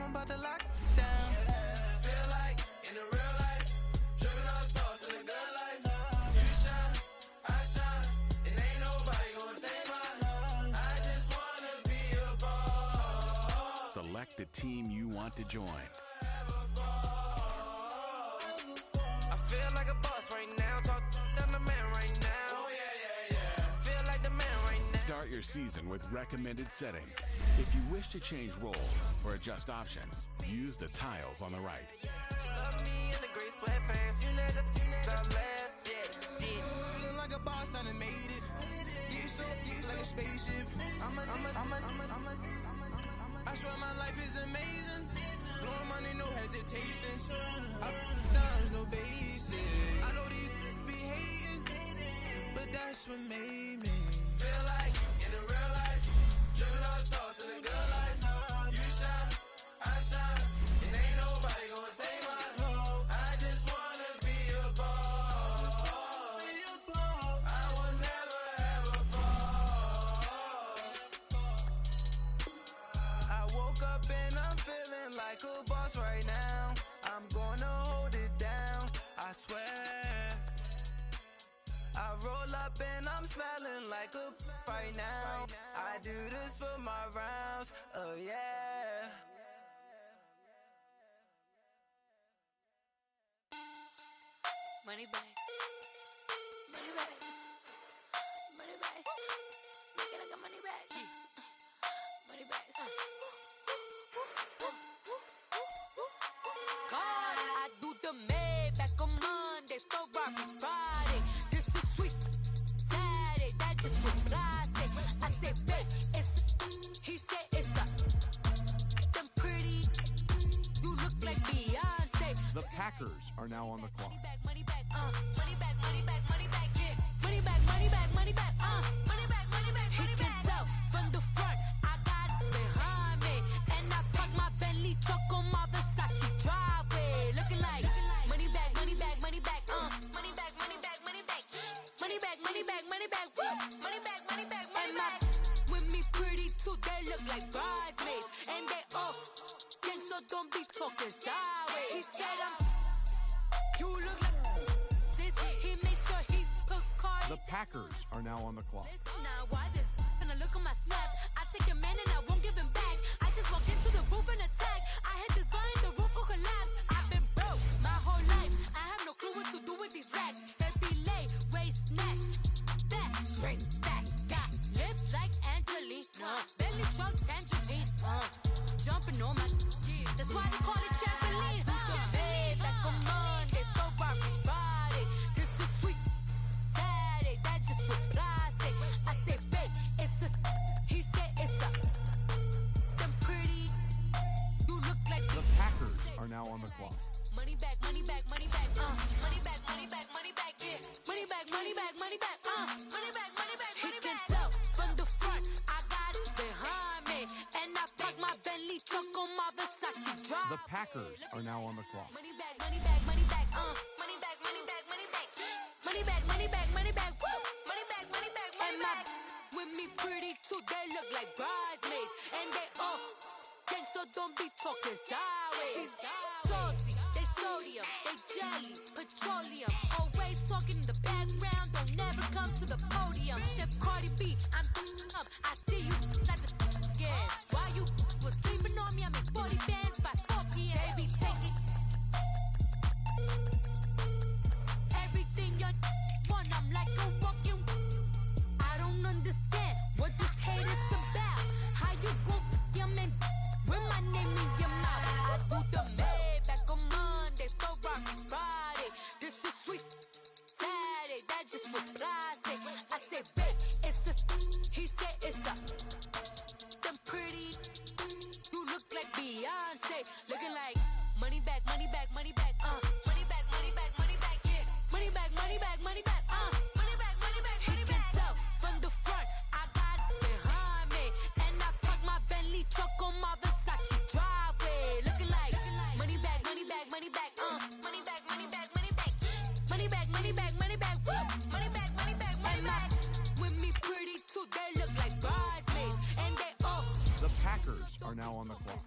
I'm about to lock down. Feel like in the real life, dripping on sauce in the good life. You shine, I shine, and ain't nobody gonna take mine. I just wanna be a boss. Select the team you want to join. I feel like a boss right now. Talk to the man right now. Oh, yeah. Feel like the man right now. Start your season with recommended settings. If you wish to change roles or adjust options, use the tiles on the right. Love me in the gray sweatpants. You never left. Yeah. Feeling like a boss, I done made it. Get so like a spaceship. I swear my life is amazing. Blowing money, no hesitation. Dollars, no basic. I know these be hating, but that's what made me feel like in the real life, dripping on sauce in the good life. You shine, I shine, and ain't nobody gonna take mine. I just wanna be a boss. I will never ever fall. I woke up and I'm feeling like a boss right now. I'm gonna hold it down, I swear. I roll up and I'm smelling like a right now. I do this for my rounds, oh yeah. Money back, money back, money back. Make it like a money back, money back. God, I do the Maybach on Monday, Ferrari Friday. This is sweet Saturday, that's just what I say. I say, babe, it's he said it's a them pretty. You look like Beyonce. The Packers are now on the clock. Money back, money back, money back, money back, money back, yeah. Money back, money back, money back, money back, money back, money back. He can tell from the front, I got it behind me, and I park my Bentley truck on my Versace driveway, looking like money back, money back, money back, money back, money back, money back, money back, money back, money back, money back, money back, money back. With me pretty too, they look like bridesmaids, and they all gang, so don't be talking sideways. He said you look like this. He makes sure he put cards. The Packers are now on the clock. Now why this? Gonna look at my snap. I take a man and I won't give him back. I just walk into the roof and attack. I hit this guy in the roof will collapse. I've been broke my whole life. I have no clue what to do with these racks. Baby lay, waist snatch, back, straight back. Got lips like Angelina, belly truck tangerine. Jumping on my, that's why they call it trampoline. Babe, like a Monday, Ferrari Friday. This is sweet Saturday, that's just what I say. I say, babe, it's a, he said it's a, them pretty, you look like The Packers are now on the clock. money back, money back, money back, money back, money back, money back, yeah. Money back, money back, money back, money back, money back, money back. He can tell from the front, I got it behind me, and I park my Bentley truck on my Versace drive. The Packers are now on the clock. Money back, money back, money back, money back, money back, money back, money back, money back, money back, money back, money back, money back. With me pretty too, they look like bridesmaids, and they all gang, so don't be talking sideways. Salty, they sodium, they jelly, petroleum. Always talking in the background, don't never come to the podium. Chef Cardi B, I'm up, I see you like the again. Why you was sleeping on me? I'm in 40 bands by 4 p.m. Baby, take it. Everything you want, I'm like a walking. I don't understand what this hate is about. How you gon' your man with my name in your mouth? I do the Maybach on Monday, Ferrari Friday. This is sweet Saturday, that's just what I say. I say, babe, it's a, he said it's a, them pretty, you look like Beyonce, looking like money back, money back, money back, money back, money back, money back, yeah. Money back, money back, money back, money back, money back, money back. He can tell from the front, I got it behind me, and I park my Bentley truck on my Versace driveway, looking like money back, money back, money back, money back, money back, money back, money back, money back, money back, money back, money back, money back. With me pretty too, they look like bridesmaids, and they all The Packers are now on the clock.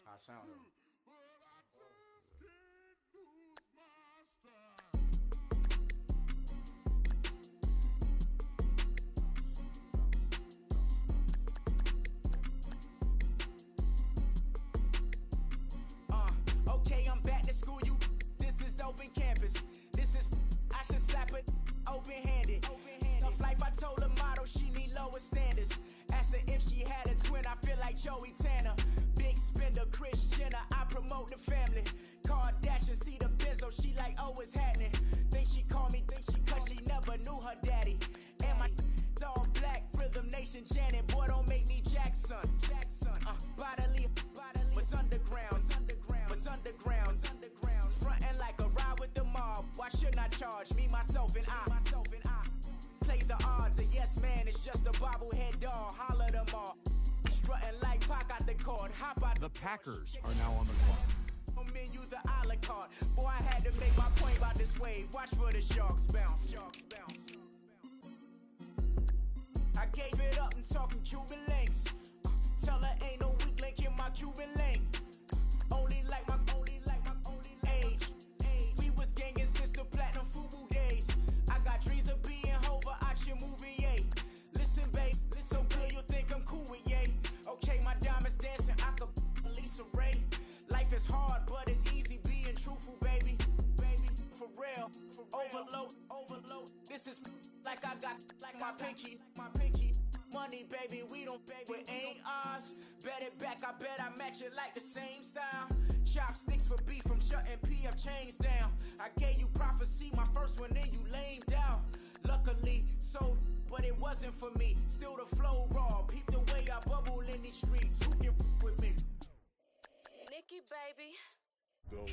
I sound it. Okay, I'm back to school, you. This is open campus. This is, I should slap it open-handed. Tough life, I told the model she need lower standards. Asked her if she had a twin, I feel like Joey Tanner. Big spender, Kris Jenner, I promote the family. Kardashian, see the Benzo, she like, oh, it's happening. Think she called me, cause she never knew her daddy. And my all black, Rhythm Nation, Janet, boy, don't make me Jackson. Bodily, was underground. Frontin' like a ride with the mob. Why shouldn't I charge me, myself, and I? Play the odds, a yes man, it's just a bobblehead doll. Holler them all. Strutting like Pac out the court. Hop out. The Packers are now on the clock. Menu the a la carte. Boy, I had to make my point about this wave. Watch for the sharks bounce. I gave it up and talking Cuban links. Tell her ain't no weak link in my Cuban link. Only like my age. We was gangin' since the platinum FUBU days. I got dreams of being Hova out your movie, yay. Listen, babe, so good you think I'm cool with yay. Okay, my diamonds dancing, I could Lisa Ray. Life is hard, but it's easy being truthful, baby. For real, overload. This is like I got like my pinky. Money, baby, we don't pay, but ain't ours. Bet it back, I bet I match it like the same style. Chopsticks for beef, I'm shutting PF chains down. I gave you prophecy, my first one, then you lamed out. Luckily, sold, but it wasn't for me. Still the flow raw, peep the way I bubble in these streets. Who can with me? Nikki, baby. Go.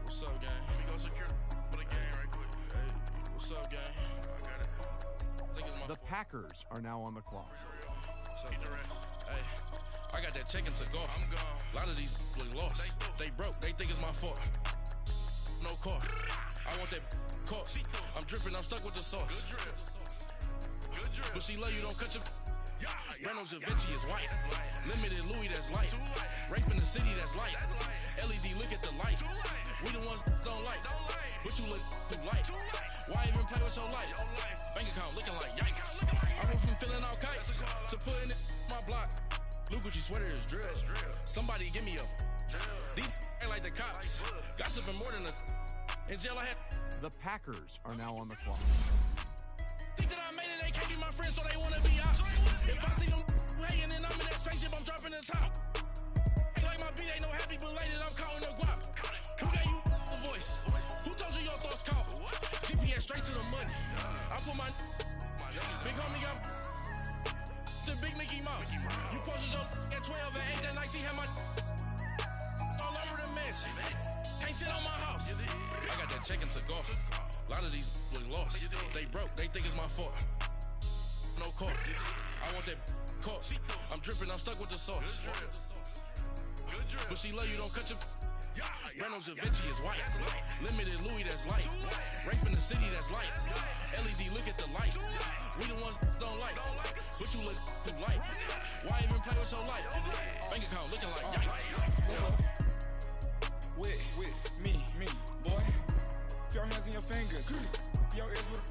What's up, gang? Let me go secure for the game right quick. Hey, what's up, gang? I got it. I think it's my The Packers are now on the clock. What's up, hey, I got that checking to go. I'm gone. A lot of these look lost. They broke. They think it's my fault. No car. I want that caught. I'm dripping. I'm stuck with the sauce. Good drip. But she love you. Don't cut your. Reynolds Da Vinci is white. Limited Louis, that's light. Rape in the city, that's light. LED, look at the light. We the ones don't like. But you look too light. Why even play with your life? Bank account looking like yikes. I went from filling out kites to putting it in my block. Blue Gucci sweater is drill. Somebody give me a. These ain't like the cops. Gossiping more than a. In jail I had. The Packers are now on the clock. Think that I made it, they can't be my friends, so they wanna be out. If I see them hating and I'm in that spaceship, I'm dropping the top. Ain't like my beat, ain't no happy belated, I'm counting the guap. Who gave you a voice? Who told you your thoughts count? GPS straight to the money. I put my big homie got the big Mickey Mouse. You posted your at 12 and 8 that night, she had my all over the mansion. Can't sit on my house. I got that checking to go. A lot of these look lost. They broke, they think it's my fault. No car. I want that caught. I'm dripping, I'm stuck with the sauce. But she love you, don't cut your. Reynolds Da Vinci is white. Limited Louis, that's light. Rape in the city, that's light. LED, look at the light. We the ones don't like. But you look too light. Why even play with your life? Bank account looking like yikes. With me, boy. Your hands in your fingers. Your ears with.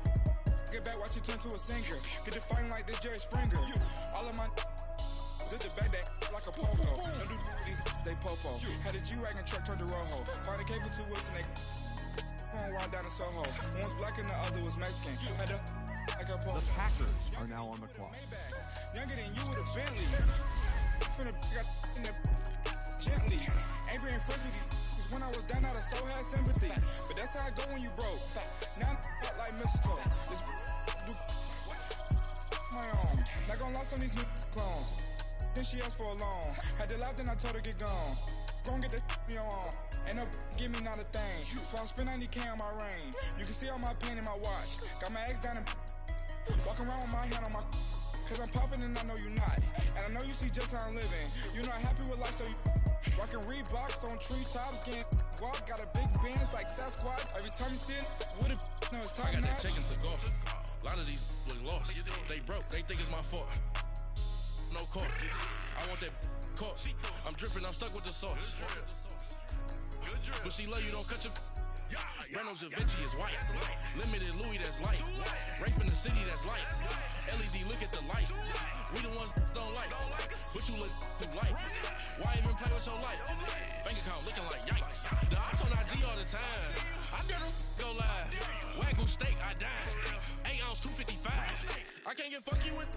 Get back, watch it turn to a singer. Get the fighting like this Jerry Springer. All of my zip the back that like a pogo. Don't do these, they popo. Had a G-Wagon truck turned to Rojo. Find a cable 2 wheels and they going wild down in Soho. One was black and the other was Mexican. Had a like a The pole. Packers are now on the clock. Younger than you with a Bentley. Finna got in the gently. Ain't been friends with these cause when I was down out of so had sympathy. But that's how I go when you broke. Now I'm out like mistletoe. This do my own. Not gonna lie on these new clones. Then she asked for a loan. Had to laugh, then I told her get gone. Gon' get that me on. Ain't no give me not a thing. So I spend 90K on my range. You can see all my pain in my watch. Got my ex down and walking around with my hand on my cause I'm popping and I know you not. And I know you see just how I'm living. You're not happy with life, so you rockin' Reeboks on treetops, getting walk. Got a big Benz like Sasquatch. Every time you see it, with a no, it's top I got that notch. check into golf. A lot of these look lost. They broke, they think it's my fault. No court. I want that court. I'm dripping, I'm stuck with the sauce. But she love you, don't cut your. Reynolds Da Vinci is white. Limited Louis, that's light. Rape in the city, that's light. LED, look at the light. We the ones don't like. But you look too light. Why even play with your life? Bank account looking like yikes. The ops on IG all the time. I dare them go live. Wagyu steak, I dine. 8 ounce, 255. I can't get funky with.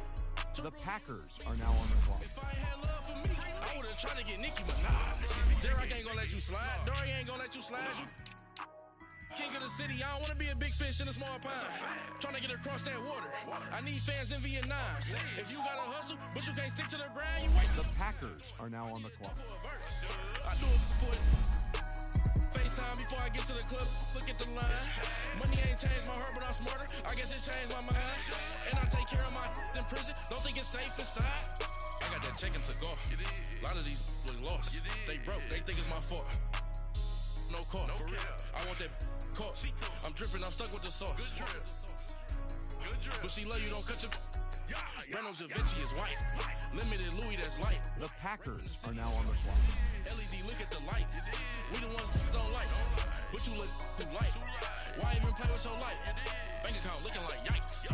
The Packers are now on the clock. If I ain't had love for me, I would've tried to get Nicki Minaj. J-Rock ain't gonna let you slide. Dory ain't gonna let you slide. You king of the city, I don't wanna be a big fish in a small pond. Trying to get across that water. I need fans in Vietnam. If you gotta hustle, but you can't stick to the grind, you waste The Packers are now on the clock. I do it before FaceTime before I get to the club, look at the line. Money ain't changed my heart, but I'm smarter. I guess it changed my mind. And I take care of my in prison. Don't think it's safe inside. I got that check into golf. A lot of these look lost. They broke, they think it's my fault. No court, for real. I want that court. I'm dripping, I'm stuck with the sauce. But she love you, don't cut your. Reynolds Da Vinci is white. Limited Louis, that's light. The Packers are now on the clock. LED, look at the lights. We the ones don't like. But you look too light. Why even play with your life? Bank account looking like yikes.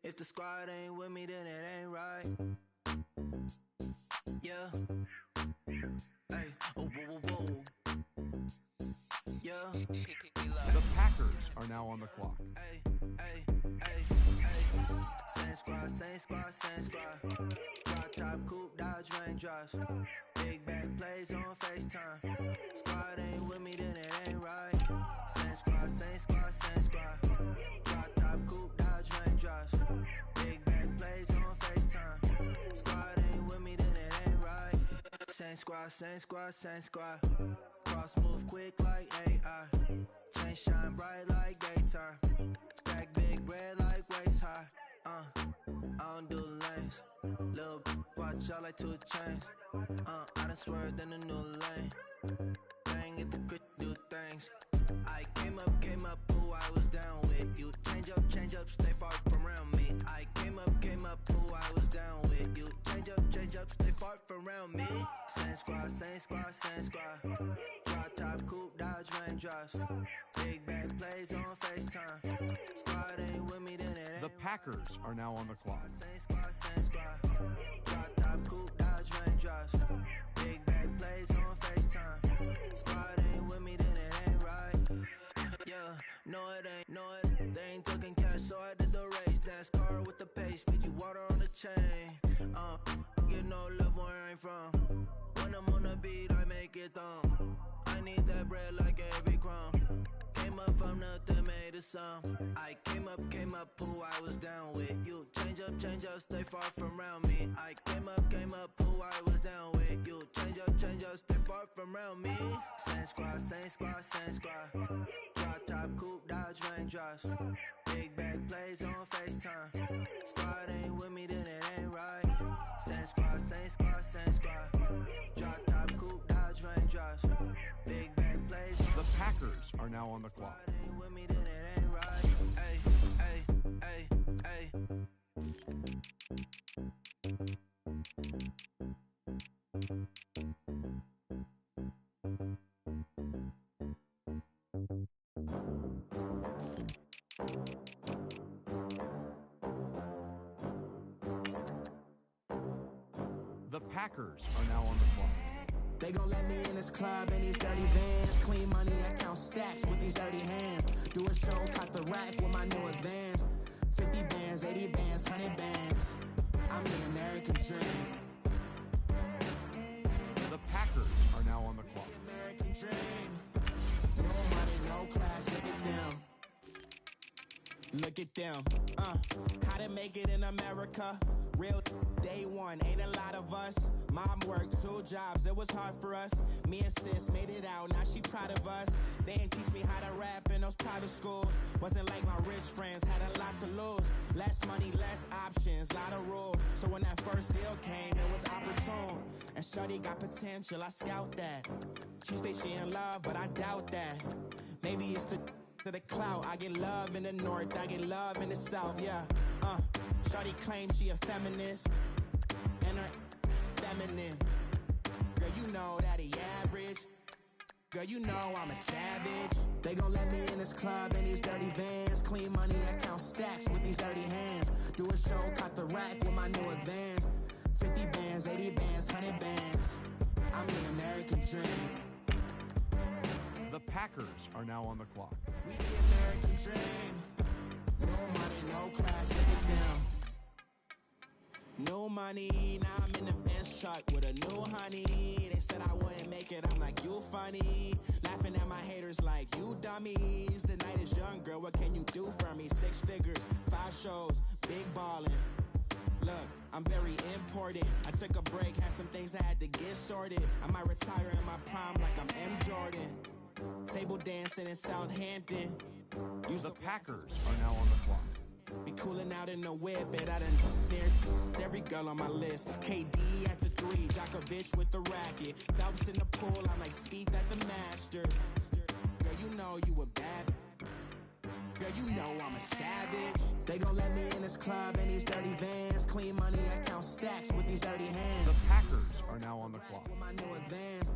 If the squad ain't with me, then it ain't right. Yeah. Hey. Oh, whoa, whoa, whoa. Yeah. The Packers are now on the clock. Hey, hey, hey, hey. Same squad, same squad, same squad. Drop top, coupe, Dodge raindrops. Big back plays on FaceTime. Squad ain't with me, then it ain't right. Same squad, same squad, same squad. Drop top, coupe, Dodge raindrops. Big back plays on FaceTime. Squad ain't with me, then it ain't right. Same squad, same squad, same squad. Cross move quick like AI. Chain shine bright like daytime. Stack big bread like waist high. I don't do lanes. Little watch out like 2 chains. I done swerved in a new lane. Bang at the crit, do things. I came up, who I was down with. You change up, stay far from around me. I came up, who I was down with. You change up, stay far from around me. Same squad, same squad, same squad. Drop top, coupe, Dodge raindrops. Big back plays on FaceTime. Squad ain't with me, then it ain't. The Packers are now on the clock. Same squad, same squad. Drop top, coupe, Dodge raindrops. Big back plays on FaceTime. Squad ain't with me, then it ain't right. Yeah, no it ain't, no it. They ain't talking cash, so I did the race. NASCAR with the pace, feed you water on the chain. Get no love where I ain't from. When I'm on the beat, I make it thumb. I need that bread like every crumb. Came up from nothing, made a sum. I came up, who I was down with. You change up, stay far from around me. I came up, who I was down with. You change up, stay far from around me. Same squad, same squad, same squad. Drop top, coupe, Dodge raindrops. Big back plays on FaceTime. Squad ain't with me, then it ain't right. Same squad, same squad, same squad. Drop top, coupe, Dodge raindrops. Big back plays on. The Packers are now on the clock. Squad ain't with me, then it ain't right. Hey, hey, hey, hey. The Packers are now on the clock. They gon' let me in this club in these dirty vans. Clean money, I count stacks with these dirty hands. Do a show, cut the rack with my new advance. 50 bands, 80 bands, 100 bands. I'm the American dream. The Packers are now on the clock. The American dream. No money, no class, look at them. Look at them, how to make it in America. Real day one, ain't a lot of us. Mom worked 2 jobs, it was hard for us. Me and sis made it out, now she proud of us. They didn't teach me how to rap in those private schools. Wasn't like my rich friends, had a lot to lose. Less money, less options, lot of rules. So when that first deal came, it was opportune. And shorty got potential, I scout that. She say she in love, but I doubt that. Maybe it's to the clout. I get love in the north, I get love in the south, yeah. Shorty claims she a feminist, and her feminine. Girl, you know that he average. Girl, you know I'm a savage. They gon' let me in this club in these dirty vans. Clean money, I count stacks with these dirty hands. Do a show, cut the rack with my new advance. 50 bands, 80 bands, 100 bands. I'm the American dream. The Packers are now on the clock. We the American dream. No money, no class, look at them. No money, now I'm in the Benz truck with a new honey. They said I wouldn't make it, I'm like, you funny. Laughing at my haters like, you dummies. The night is young, girl, what can you do for me? 6 figures, 5 shows, big ballin'. Look, I'm very important. I took a break, had some things I had to get sorted. I might retire in my prime like I'm M. Jordan. Table dancing in Southampton. The Packers are now on the clock. Be cooling out in the whip, but I done dared every girl on my list. KD at the 3, Djokovic with the racket. Phelps in the pool, I'm like Spieth at the Masters. Girl, you know you a bad. Girl, you know I'm a savage. They gon' let me in this club in these dirty vans. Clean money, I count stacks with these dirty hands. The Packers are now on the clock. With my new advance.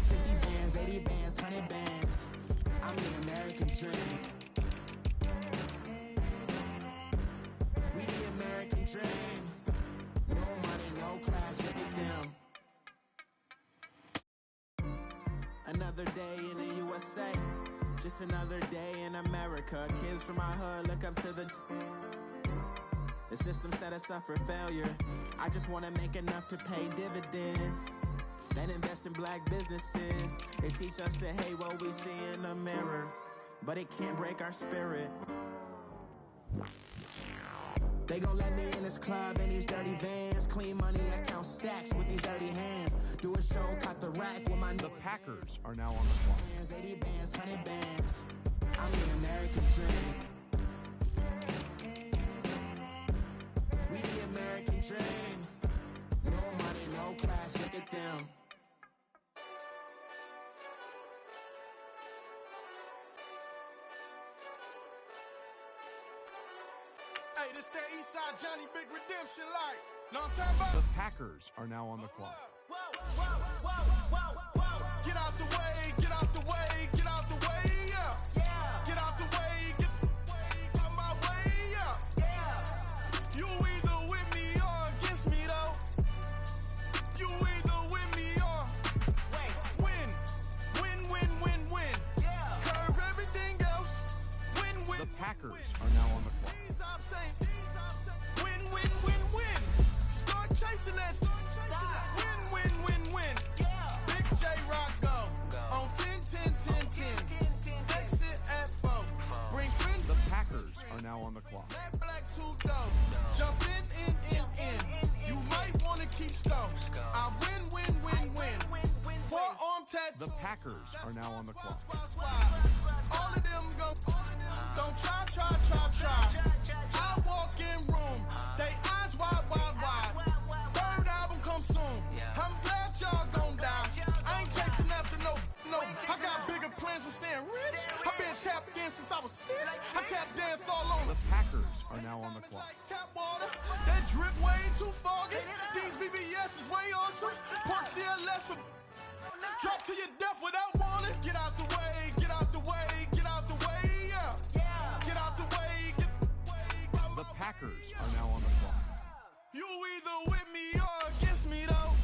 50 bands, 80 bands, 100 bands. I'm the American dream. We the American dream. No money, no class, look at them. Another day in the USA. Just another day in America. Kids from my hood look up to the system set us up for failure. I just wanna make enough to pay dividends. Then invest in black businesses. They teach us to hate what we see in the mirror, but it can't break our spirit. They gon' let me in this club in these dirty vans. Clean money, I count stacks with these dirty hands. Do a show, cut the rack with my The Packers are now on the clock. 80 bands, 100 bands. I'm the American dream. We the American dream. No money, no class, look at them. Hey, this that Eastside Johnny Big Redemption like. Know what I'm talking about? The Packers are now on the clock. Get out the way, get out the way, get out the way, yeah. Get out the way, get out my way, yeah. You either with me or against me though. You either with me or win. Curve everything else. Win. The Packers are now on the clock. Win. Start chasing that. Win. Big J Rock go on 10. Exit at 4. Bring friends. The Packers are now on the clock. Black 2 go. Jump in. You might want to keep slow. I win. Forearm tattoo. The Packers are now on the clock. All of them go. Don't try. I walk in room. They eyes wide. Third album come soon. I'm glad y'all gon' die. I ain't chasing after no. I got bigger plans for staying rich. I've been tapped in since I was 6. I tap dance all on. The Packers are now on the clock. Tap water, that drip way too foggy. These VVS is way awesome. Park CLS for drop to your death without warning. Get out the way, yeah. Get out the way, The Packers are now on the clock. You either with me or against me though.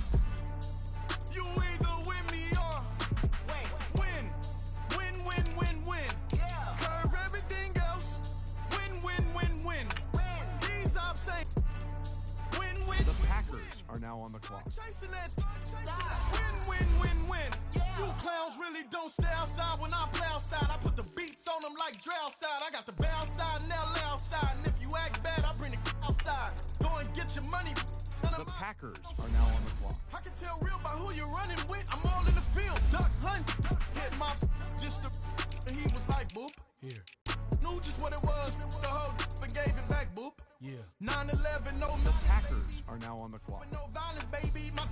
clock. Win, win, win, win. You clowns really don't stay outside when I play outside. I put the beats on them like Dre outside. I got the bow outside and LA outside. And if you act bad, I bring the outside. Go and get your money. The Packers are now on the clock. I can tell real by who you're running with. I'm all in the field. Duck hunt. Hit my just and he was like, boop. Here. Knew just what it was. The whole and gave it back, boop. Yeah. 9/11, no. The Packers are now on the clock. No violence, baby. My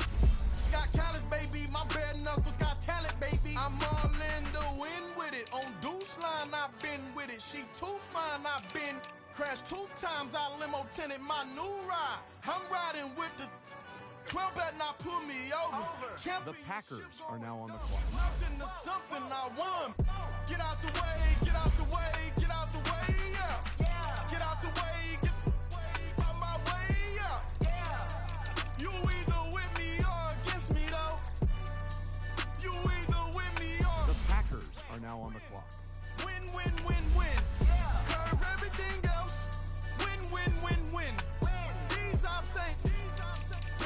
got callous, baby. My bare knuckles got talent, baby. I'm all in the wind with it. On Deuce line, I've been with it. She too fine, I've been crashed 2 times. I limo tinted my new ride. I'm riding with the 12 better not pull me over. The Packers are now on the clock. Nothing to something I won. Get out the way, get out the way, get out the way, yeah. Get out the way, get out my way, yeah. You either with me or against me, though. You either with me or. The Packers are now on the clock. Win, win, win, win. Curve everything else. Win, win, win, win. These ops ain't.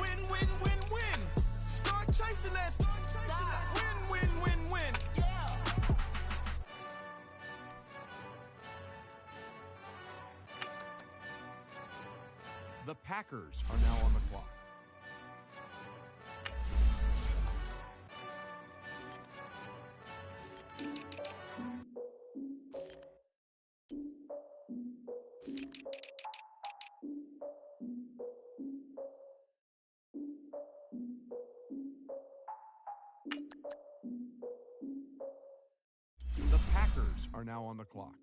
Win, win, win, win. Start chasing that. Win, win, win, win. The Packers are now on the clock. The Packers are now on the clock.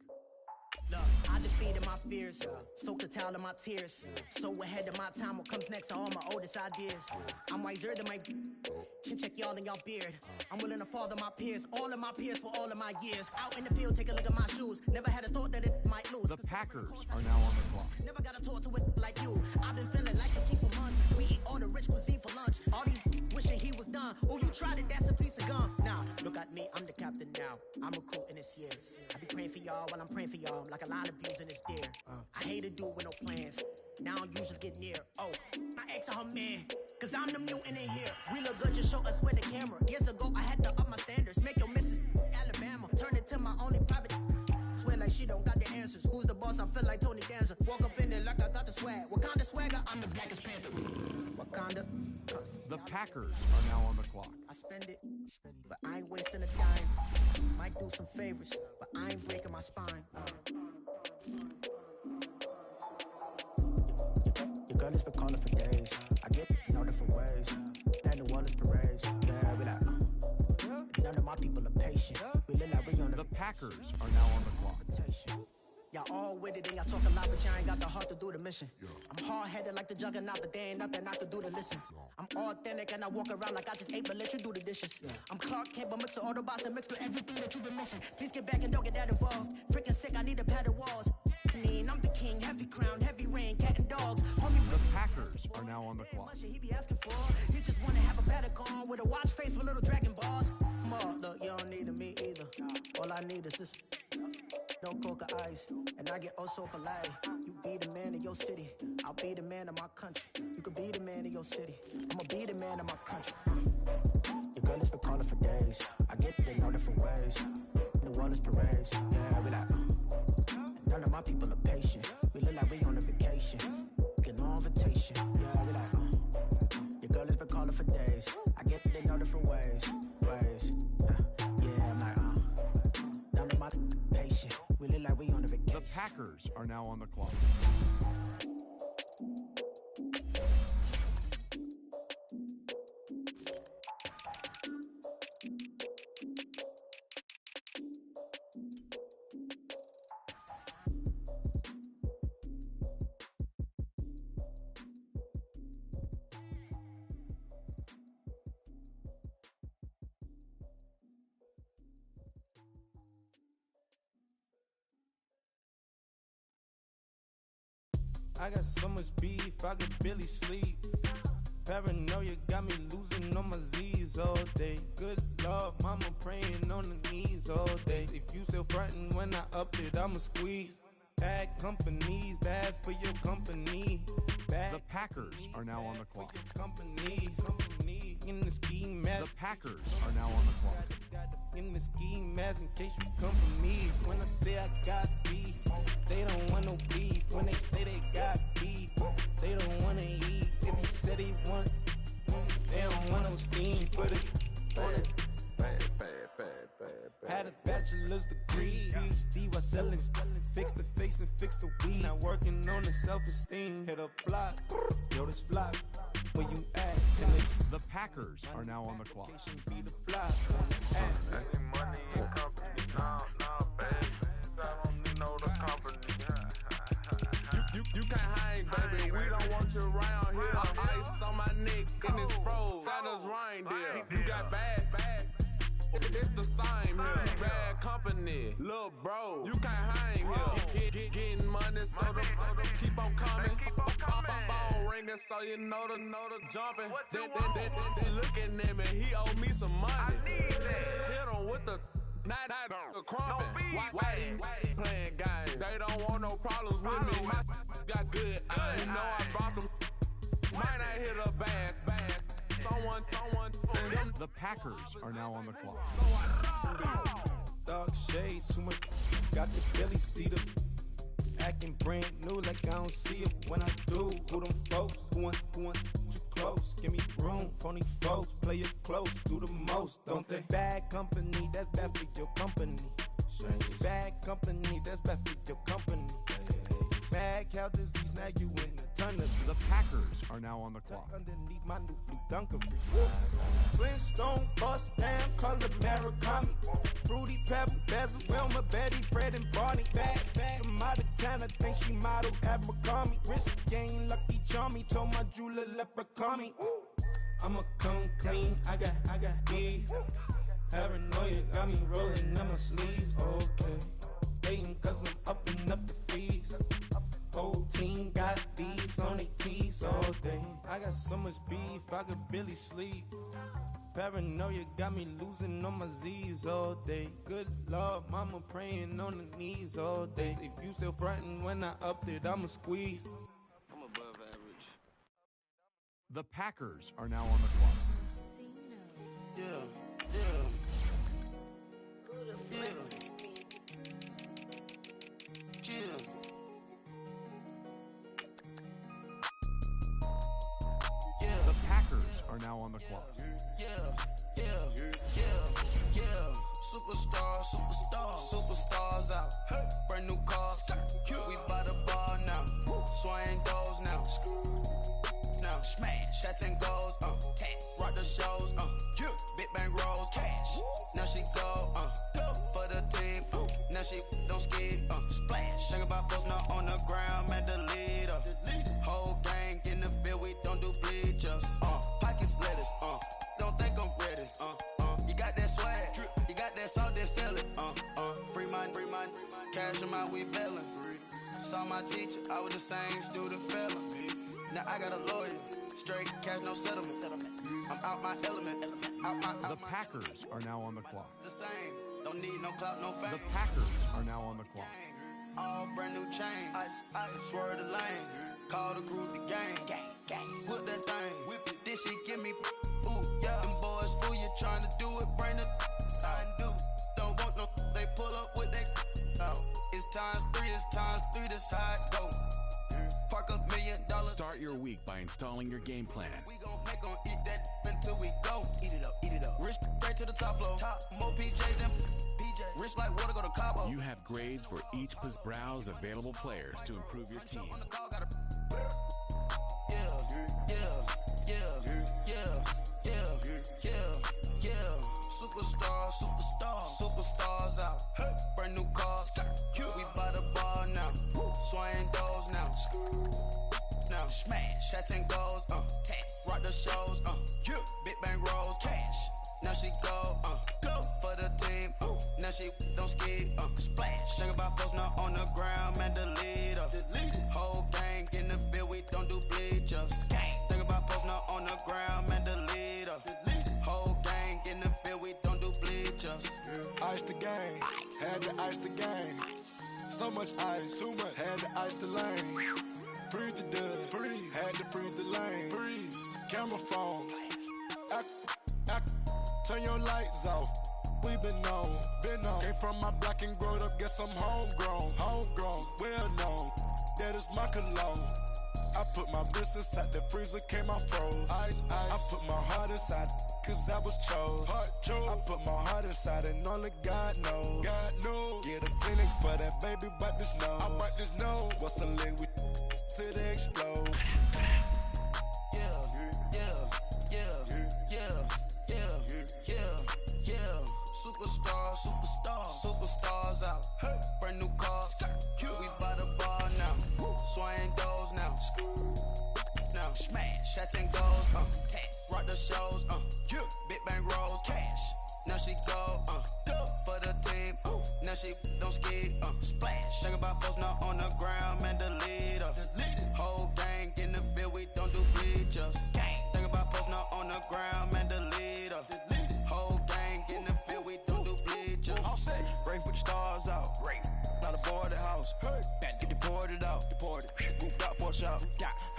Look, I defeated my fears, soaked the towel in my tears. So ahead of my time, what comes next are all my oldest ideas. I'm wiser than my chin check y'all in y'all beard. I'm willing to father my peers, all of my peers for all of my years. Out in the field, take a look at my shoes. Never had a thought that it might lose. The Packers are now on the clock. Never got to talk to it like you. I've been feeling like a king for months. We eat all the rich cuisine for lunch. All these wishing he was done. Oh, you tried it, that's a piece of gum. Now, look at me, I'm the captain now. I'm recruiting this year. I be praying for y'all while I'm praying for y'all. Like a line of bees in this deer. I hate to do it with no plans. Now I usually get near. Oh, I ask her man, cause I'm the mutant in here. We look good, just show us where the camera. Years ago, I had to up my standards. Make your missus Alabama. Turn it to my only private. Swear like she don't got the answers. Who's the boss? I feel like Tony Danza. Walk up in there like I got the swag. Wakanda swagger, I'm the blackest panther. Wakanda. The Packers are now on the clock. I spend it, but I ain't wasting a dime. Might do some favors, but I ain't breaking my spine. Your girl has been calling for days. I get no different ways. That New Orleans parades. Yeah, we like, none of my people are patient. We look like we on the Packers are now on the clock. Y'all all with it and y'all talk a lot, but y'all ain't got the heart to do the mission. I'm hard-headed like the juggernaut, but there ain't nothing I can do to listen. I'm authentic and I walk around like I just ate, but let you do the dishes. I'm Clark Kent, but mix the Autobots and mix with everything that you've been missing. Please get back and don't get that involved. Freaking sick, I need a padded walls. I'm the king, heavy crown, heavy rain, cat and dogs. Homie, the Packers are now on the clock. He be asking for. He just wanna have a better con with a watch face with little dragon balls. Look, you don't need me either. All I need is this. No coca ice, and I get oh so polite. You be the man of your city, I'll be the man of my country. You could be the man of your city, I'ma be the man of my country. Your girl has been calling for days. I get it in all different ways. New Orleans parades, yeah, we like. And none of my people are patient. We look like we on a vacation. Get no invitation, yeah, we like. Your girl has been calling for days. I get it in all different ways. Yeah, I'm like, none of my patient. We look like we on a vacation. The Packers are now on the clock. I got so much beef, I could barely sleep. Paranoia got me losing on my Z's all day. Good Lord, mama praying on the knees all day. If you still frontin' when I up it, I'ma squeeze. Bad companies, bad for your company. Bad The Packers are now on the for clock. your company. In the ski mask. The Packers are now on the clock. In the ski mask in case you come for me. When I say I got beef, they don't want no beef. When they say they got beef, they don't want to eat. If he said he want, they don't want no steam. Put it on it. Had a bachelor's degree, PhD while selling. Fix the face and fix the weed. Now working on the self-esteem. Hit a block, yo, this flop. When you act, The Packers are now on the clock. be the flop. Any money in company, nah, baby. I don't need no the company. You can't hang, baby. We don't want you around here. Ice on my neck in this froze. Santa's reindeer. You got bad. It's the same here. Bad company, little bro. You can't hang here. Getting money, so the keep on coming. Phone ringing, so you know the jumping. They looking at me. He owe me some money. Hit him with the the crumping. Why they playing games? They don't want no problems with me. My got good. You know I brought them. Might not hit a bad. Someone send them. The Packers are now on the clock. Dark shades, too much. Got the belly seat up. Acting brand new like I don't see it. When I do, who them folks? Going too close. Give me room, phony folks. Play it close, do the most, don't they? Bad company, that's bad for your company. Bad company, that's bad for your company. Mad cow disease, now you in the tunnel. The Packers are now on the clock. Underneath my new blue Dunkery. Flintstone, bust down, color Murakami. Fruity Pebble, Bezel, Wilma, Betty, Fred, and Barney. Bad, from out of town, I think she model Abercrombie. Wrist game, Lucky Charmy, told my jeweler leprechaun. I'ma come clean, I got beef. Paranoia got me rolling on my sleeves, okay. Hating cause I'm upping up the fees. Whole team got these on their tees all day. I got so much beef, I could barely sleep. Paranoia got me losing on my Z's all day. Good Lord, mama praying on the knees all day. If you still frontin' when I upped it, I'ma squeeze. I'm above average. The Packers are now on the clock. Yeah. The Packers are now on the clock. Superstars out. Brand new cars. We by the bar now. Swaying doors now. Smash. Shots and goals. Tax. Rock the shows. Big bang rolls. Cash. Now she go. For the team. Now she don't skid. Splash. Think about post now on the ground. Man, the leader. Whole gang in the field. We don't do bleachers. Pocket splitters. Don't think I'm ready. You got that swag. You got that salt, then sell it. Free mind. Cash them out, we bailin'. Saw my teacher, I was the same student felon. Now I got a lawyer. Straight cash, no settlement. I'm out my element. The Packers are now on the clock. The same. Don't need no clout, no fame. The Packers are now on the clock. All brand new chain. Ice, swerve the lane. Call the group the gang. Whip that thing. Whip it. This shit give me. Ooh, yeah. Them boys fool you trying to do it. Bring the out. Don't want no. They pull up with that out. It's times three. This how it go. Park $1 million. Start your week by installing your game plan. We gon' eat that until we go. Eat it up. Rich straight to the top floor. More PJs than PJ. Rich like water, go to Cabo. You have grades for each browse available players to improve your team. Superstars out. Brand new cars. We by the bar now. Swaying doors now. Smash. Shots and goals. Tax. Rock the shows. Big bang rolls. Cash. Now she go. For the team. Now she don't skid. Splash. Think about post now on the ground. Man, the leader. Whole gang in the field. We don't do bleachers. Think about post now on the ground. Man, the leader. Whole gang in the field. We don't do bleachers. Ice the game, had to ice the game. So much ice, too much. Had to ice the lane. Freeze the dud, freeze. Had to freeze the lane. Freeze. Camera phone. Turn your lights off. We been on. Came from my block and growed up. Guess I'm homegrown. Well known. That is my cologne. I put my wrist inside the freezer, came out froze. Ice. I put my heart inside, cause I was chose. I put my heart inside and only God knows. Yeah, the Phoenix, but that baby wipe this nose. I wipe this nose. What's a lick with till they explode? Superstars out. Brand new cars. We by the bar now. Swaying doors now. Now smash. Shots and goals. Tax. Rock the shows. Big bang rolls. Cash. Now she go. For the team. Now she don't ski. Splash. Think about post now on the ground. Man, delete her. Whole gang in the field. We don't do bleachers. Think about post now on the ground. Man, delete her. Whole gang in the field. We don't do bleachers. Race with the stars out. Not a boarded house. Get deported out. Grouped out for a shot.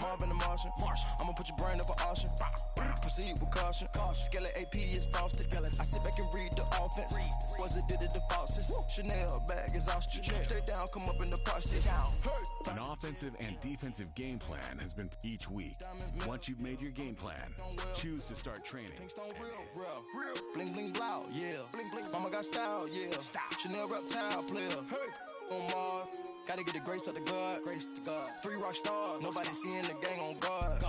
Marvin the Martian. I'ma put your brain up for auction. Proceed with caution. Skeleton AP is frosted. I sit back and read the offense. Was it did it the falsest? Chanel bag is ostrich. Stay down, come up in the process. An offensive and defensive game plan has been each week. Once you've made your game plan, choose to start training. Real. Bling bling blow, yeah. Mama got style, yeah. Chanel reptile player. On Mars, gotta get the grace of the God. 3 rock stars, nobody seeing the gang on guard.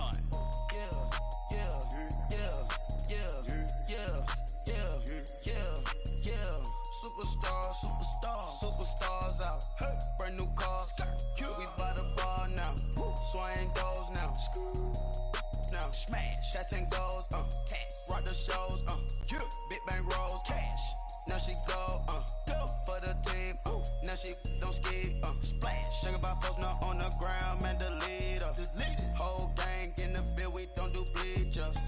Superstars out. Brand new cars. We by the bar now. Swaying doors now. Now smash. Shots and goals. Tax. Rock the shows. Big bang rolls. Cash. Now she go. For the team. Now she don't ski. Splash. Think about post now on the ground. Man, delete her. Whole gang in the field. We don't do bleachers.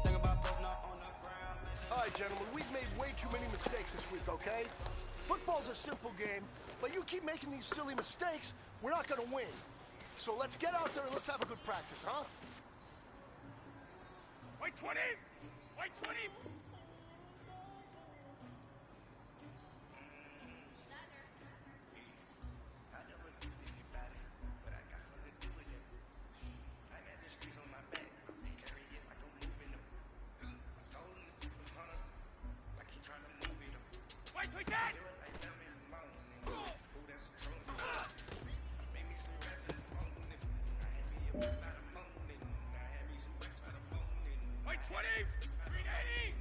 Think about post now on the ground. All right, gentlemen, we've made way too many mistakes this week, okay? Football's a simple game, but you keep making these silly mistakes, we're not gonna win. So let's get out there and let's have a good practice, huh? White 20! White 20! White 20! 380!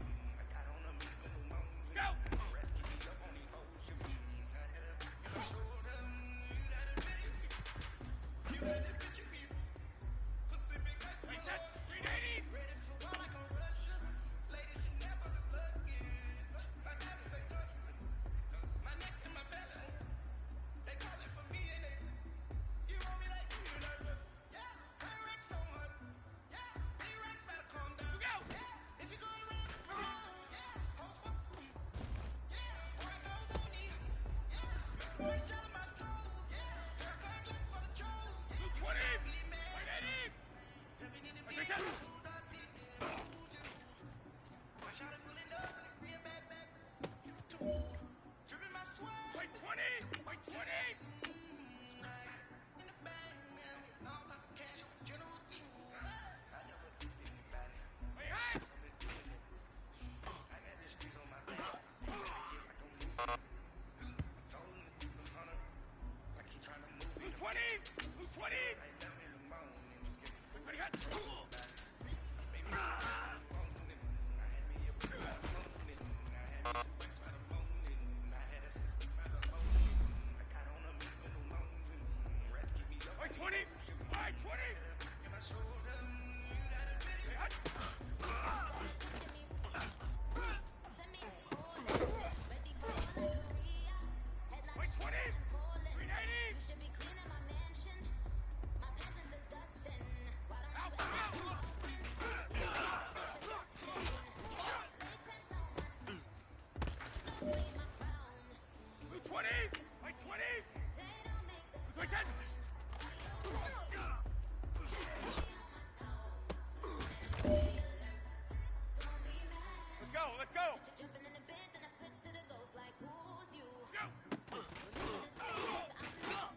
let's go. Jumping in the bed, then I switch to the ghost like who's you? Go.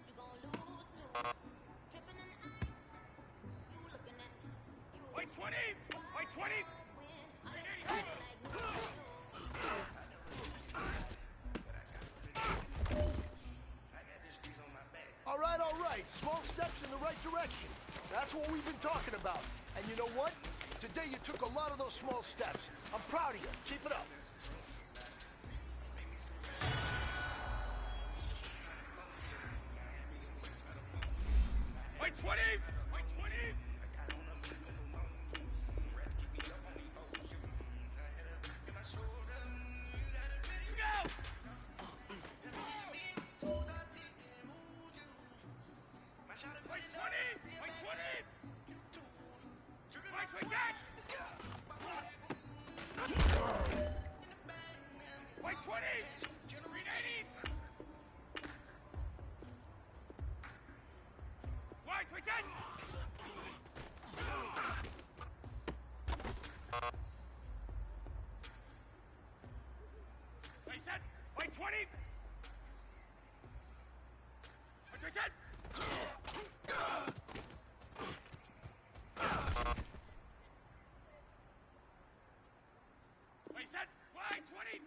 You gon' lose too. Dripping in the ice. You looking at you. White 20s. White 20. All right. Small steps in the right direction. That's what we've been talking about. And you know what? Today you took a lot of those small steps. I'm proud of you. Keep it up. White 20. White 20. White 20! Renating! White 20! Play set! White 20! White 20! Play set! White 20!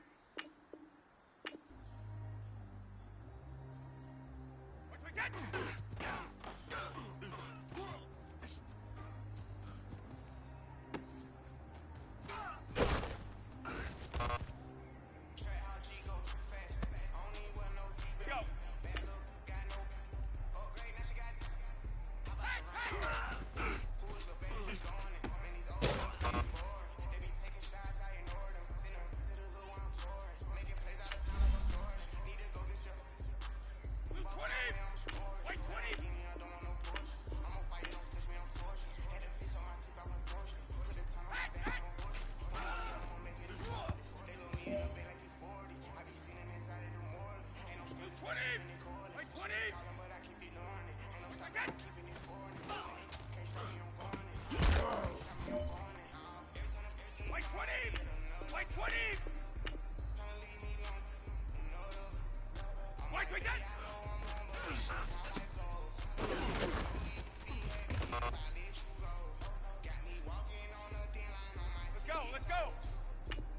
Let's go!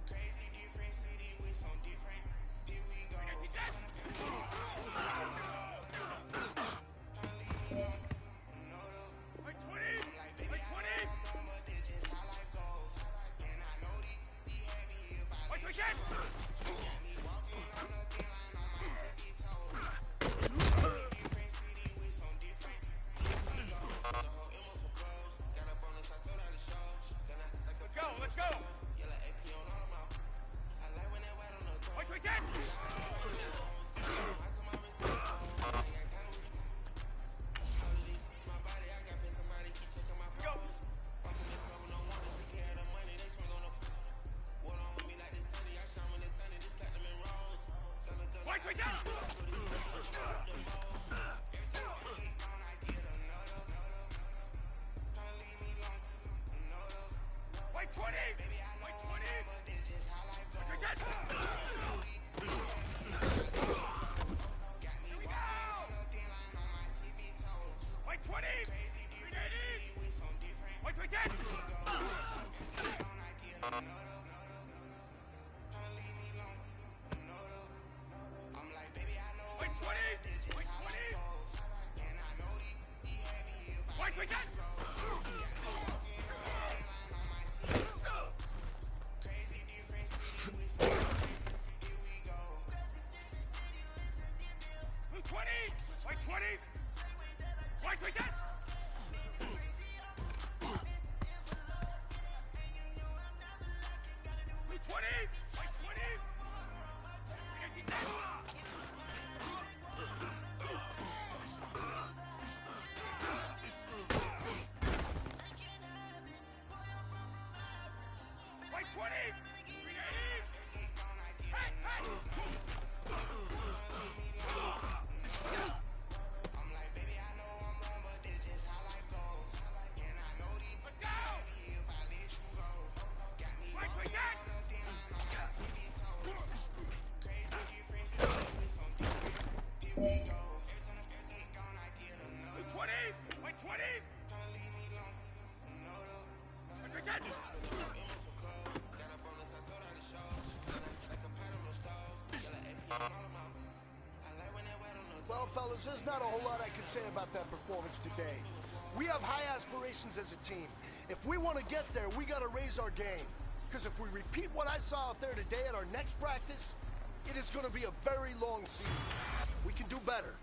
Crazy different city with some different. Here we go. Like 20! Like 20! Like 20! Let's go! White 20! Go! White 20! White 20! White 20! Here we go! White 20! White 20! White 20! White 20! White 20! Blue 20! White 20! White 20! Blue 20! White 20! White 20! Hey! Hey! Let's go! White 20! fellas, there's not a whole lot I can say about that performance today. We have high aspirations as a team. If we want to get there, we got to raise our game. Because if we repeat what I saw out there today at our next practice, it is going to be a very long season. We can do better.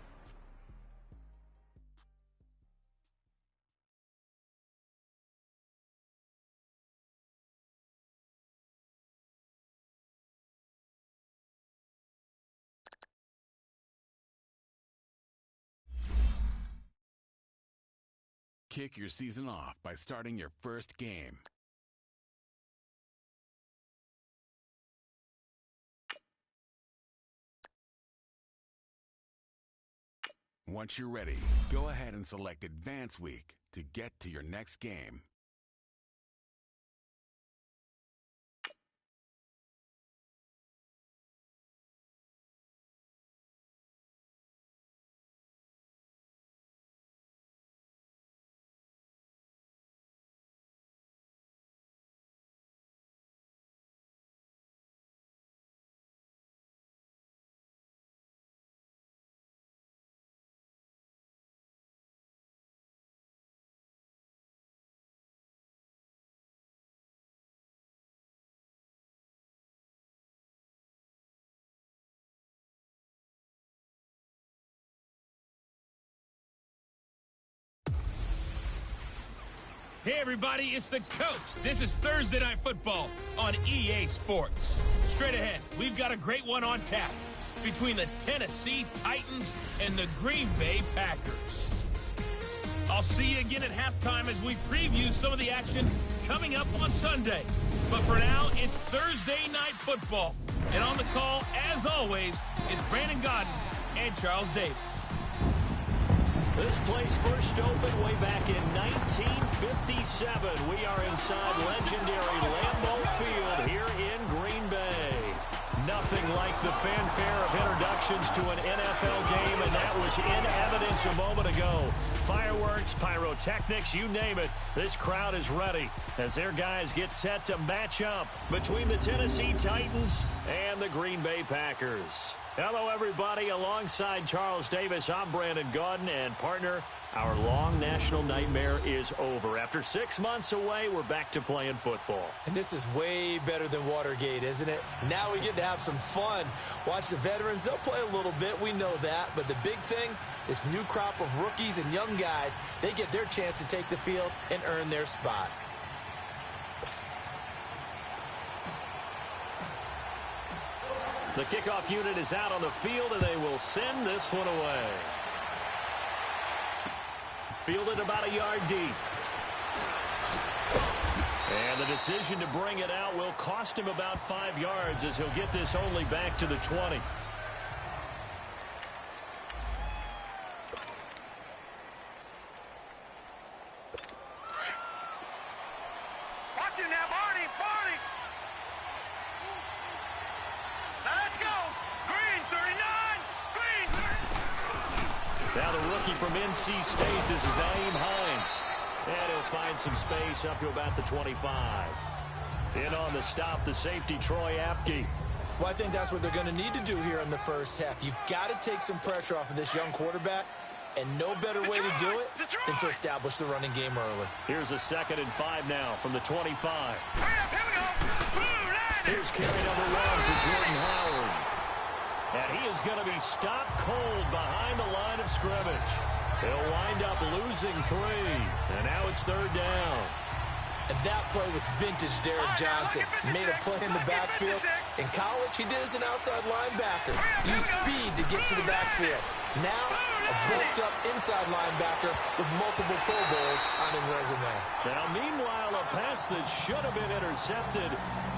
Kick your season off by starting your first game. Once you're ready, go ahead and select Advance Week to get to your next game. Hey everybody, it's the Coach. This is Thursday Night Football on EA Sports. Straight ahead, we've got a great one on tap between the Tennessee Titans and the Green Bay Packers. I'll see you again at halftime as we preview some of the action coming up on Sunday. But for now, it's Thursday Night Football. And on the call, as always, is Brandon Godden and Charles Davis. This place first opened way back in 1957. We are inside legendary Lambeau Field here in Green Bay. Nothing like the fanfare of introductions to an NFL game, and that was in evidence a moment ago. Fireworks, pyrotechnics, you name it. This crowd is ready as their guys get set to match up between the Tennessee Titans and the Green Bay Packers. Hello, everybody. Alongside Charles Davis, I'm Brandon Godden, and partner, our long national nightmare is over. After 6 months away, we're back to playing football. And this is way better than Watergate, isn't it? Now we get to have some fun. Watch the veterans. They'll play a little bit. We know that. But the big thing, this new crop of rookies and young guys, they get their chance to take the field and earn their spot. The kickoff unit is out on the field, and they will send this one away. Fielded about a yard deep. And the decision to bring it out will cost him about 5 yards as he'll get this only back to the 20. Watch it now, Barney, Barney. Now let's go. Green, 39. Green. Now the rookie from NC State, this is Naeem Hines. And he'll find some space up to about the 25. In on the stop, the safety, Troy Apke. Well, I think that's what they're going to need to do here in the first half. You've got to take some pressure off of this young quarterback, and no better way to do it than to establish the running game early. Here's a 2nd and 5 now from the 25. Here's carry number 1 for Jordan Howard. And he is going to be stopped cold behind the line of scrimmage. He'll wind up losing 3. And now it's 3rd down. And that play was vintage Derek Johnson. Made a play in the backfield. In college, he did as an outside linebacker. Used speed to get to the backfield. Now, a bulked-up inside linebacker with multiple Pro Bowls on his resume. Now, meanwhile, a pass that should have been intercepted,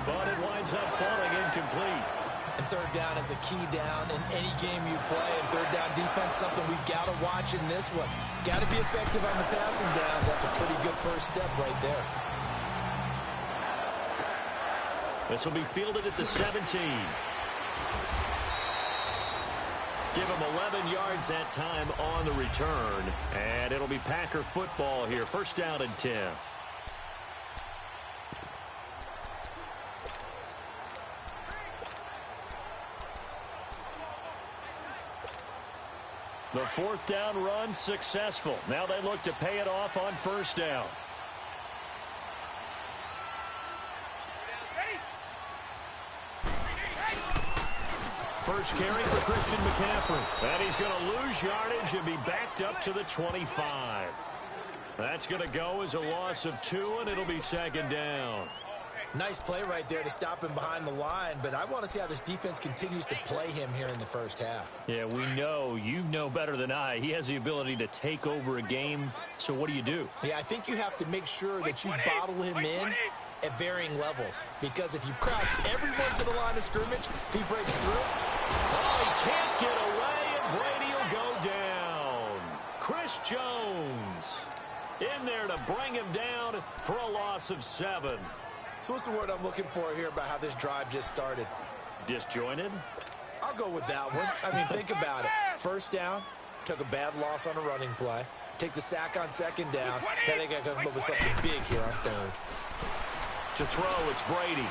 but it winds up falling incomplete. And 3rd down is a key down in any game you play. And 3rd down defense, something we've got to watch in this one. Got to be effective on the passing downs. That's a pretty good first step right there. This will be fielded at the 17. Give him 11 yards that time on the return. And it'll be Packer football here. 1st down and 10. The fourth down run successful. Now they look to pay it off on first down. First carry for Christian McCaffrey. And he's going to lose yardage and be backed up to the 25. That's going to go as a loss of 2, and it'll be second down. Nice play right there to stop him behind the line, but I want to see how this defense continues to play him here in the first half. Yeah, we know. You know better than I. He has the ability to take over a game, so what do? Yeah, I think you have to make sure that you bottle him in at varying levels, because if you crowd everyone to the line of scrimmage, if he breaks through. Oh, he can't get away, and Brady will go down. Chris Jones in there to bring him down for a loss of 7. So what's the word I'm looking for here about how this drive just started? Disjointed? I'll go with that one. I mean, think about it. First down, took a bad loss on a running play. Take the sack on second down. Then they got to come up with something big here on third. To throw, it's Brady.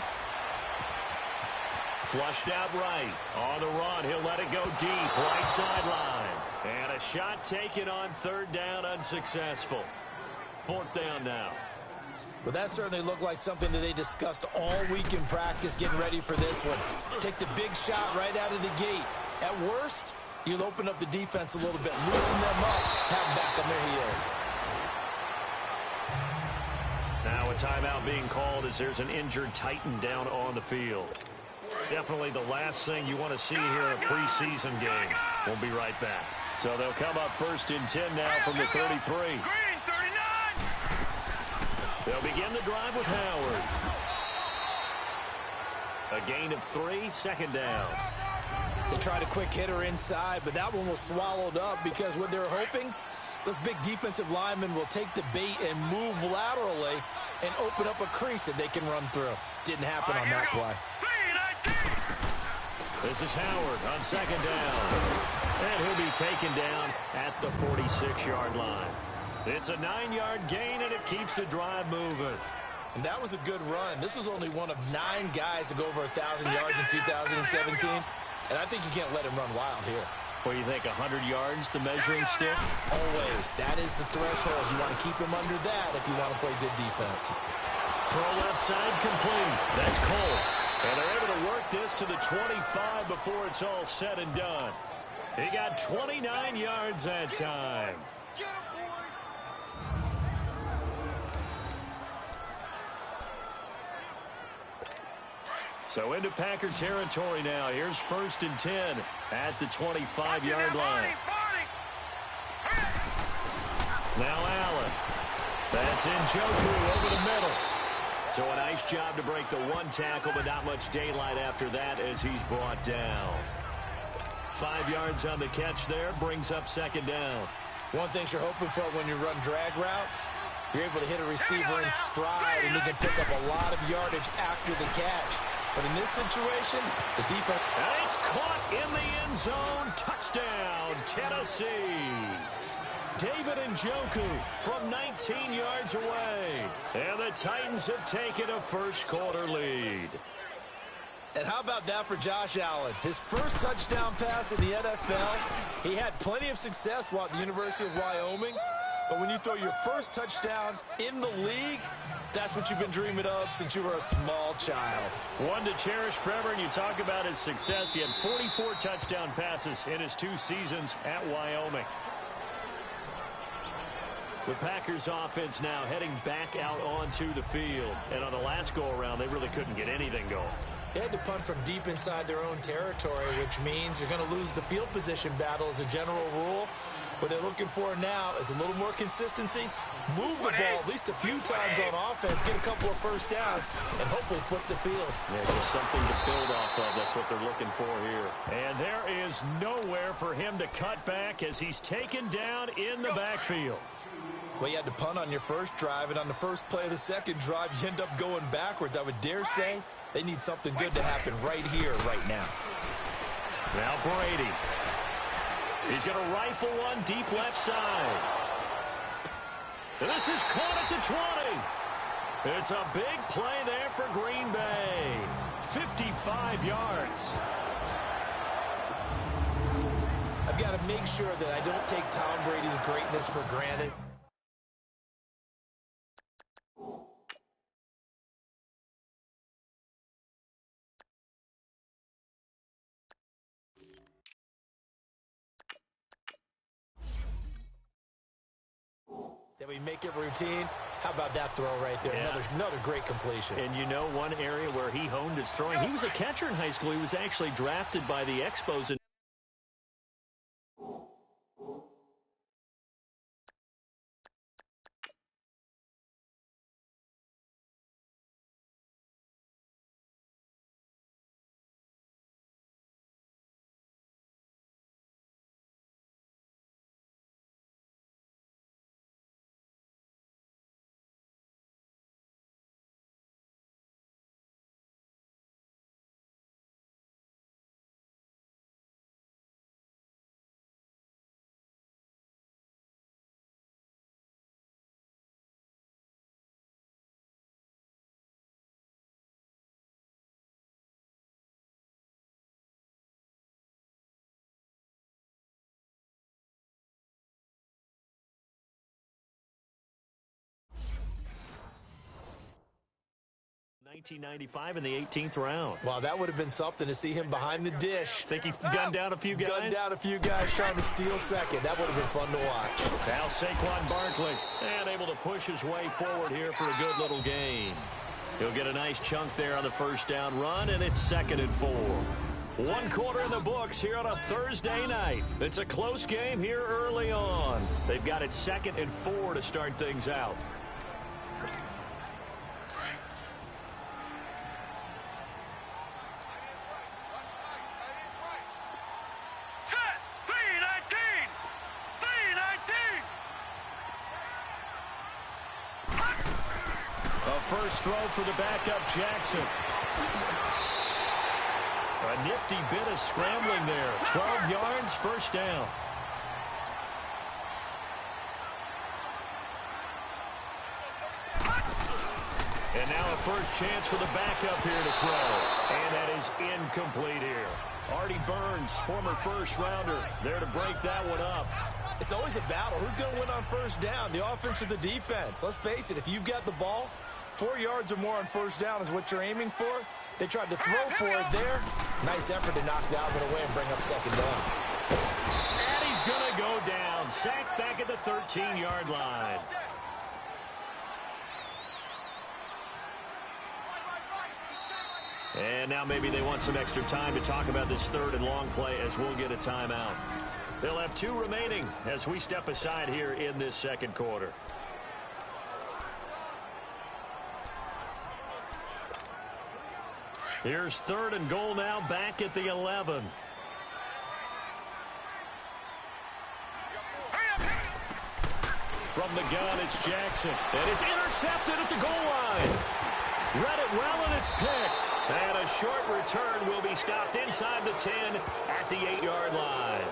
Flushed out right. On the run, he'll let it go deep. Right sideline. And a shot taken on third down, unsuccessful. Fourth down now. Well, that certainly looked like something that they discussed all week in practice getting ready for this one. Take the big shot right out of the gate. At worst, you'll open up the defense a little bit, loosen them up, have them back on their heels. Now a timeout being called as there's an injured Titan down on the field. Definitely the last thing you want to see here in a preseason game. We'll be right back. So they'll come up first and 10 now from the 33. They'll begin the drive with Howard. A gain of 3, second down. They tried a quick hitter inside, but that one was swallowed up because what they're hoping, those big defensive linemen will take the bait and move laterally and open up a crease that they can run through. Didn't happen on that play. This is Howard on second down. And he'll be taken down at the 46-yard line. It's a 9-yard gain, and it keeps the drive moving. And that was a good run. This was only one of 9 guys to go over 1,000 yards in 2017. And I think you can't let him run wild here. Well, you think 100 yards, the measuring stick? Always. That is the threshold. You want to keep him under that if you want to play good defense. Throw left side complete. That's Cole. And they're able to work this to the 25 before it's all said and done. He got 29 yards that time. So into Packer territory now. Here's first and 10 at the 25-yard line. Now Allen. That's Njoku over the middle. So a nice job to break the one tackle, but not much daylight after that as he's brought down. 5 yards on the catch there, brings up second down. One thing you're hoping for when you run drag routes, you're able to hit a receiver in stride, and he can pick up a lot of yardage after the catch. But in this situation, the defense... And it's caught in the end zone. Touchdown, Tennessee. David Njoku from 19 yards away. And the Titans have taken a first-quarter lead. And how about that for Josh Allen? His first touchdown pass in the NFL. He had plenty of success while at the University of Wyoming. But when you throw your first touchdown in the league, that's what you've been dreaming of since you were a small child. One to cherish forever, and you talk about his success. He had 44 touchdown passes in his 2 seasons at Wyoming. The Packers offense now heading back out onto the field. And on the last go-around, they really couldn't get anything going. They had to punt from deep inside their own territory, which means you're going to lose the field position battle as a general rule. What they're looking for now is a little more consistency, move the ball at least a few times on offense, get a couple of first downs, and hopefully flip the field. Yeah, just something to build off of. That's what they're looking for here. And there is nowhere for him to cut back as he's taken down in the backfield. Well, you had to punt on your first drive, and on the first play of the second drive, you end up going backwards. I would dare say they need something good to happen right here, right now. Now Brady. He's going to rifle one deep left side. And this is caught at the 20. It's a big play there for Green Bay. 55 yards. I've got to make sure that I don't take Tom Brady's greatness for granted. That we make it routine. How about that throw right there? Yeah. Another great completion. And you know one area where he honed his throwing? He was a catcher in high school. He was actually drafted by the Expos. $19.95 in the 18th round. Wow, that would have been something to see him behind the dish. Think he gunned down a few guys? Gunned down a few guys trying to steal second. That would have been fun to watch. Now Saquon Barkley, and able to push his way forward here for a good little gain. He'll get a nice chunk there on the first down run, and it's 2nd and 4. 1 quarter in the books here on a Thursday night. It's a close game here early on. They've got it 2nd and 4 to start things out. First throw for the backup, Jackson. A nifty bit of scrambling there. 12 yards, first down. And now a first chance for the backup here to throw. And that is incomplete here. Artie Burns, former first-rounder, there to break that one up. It's always a battle. Who's going to win on first down, the offense or the defense? Let's face it, if you've got the ball, 4 yards or more on first down is what you're aiming for. They tried to throw for it there. Nice effort to knock that one away and bring up 2nd down. And he's going to go down. Sacked back at the 13-yard line. And now maybe they want some extra time to talk about this 3rd and long play as we'll get a timeout. They'll have 2 remaining as we step aside here in this 2nd quarter. Here's 3rd and goal now, back at the 11. From the gun, it's Jackson. And it's intercepted at the goal line. Read it well, and it's picked. And a short return will be stopped inside the 10 at the 8-yard line.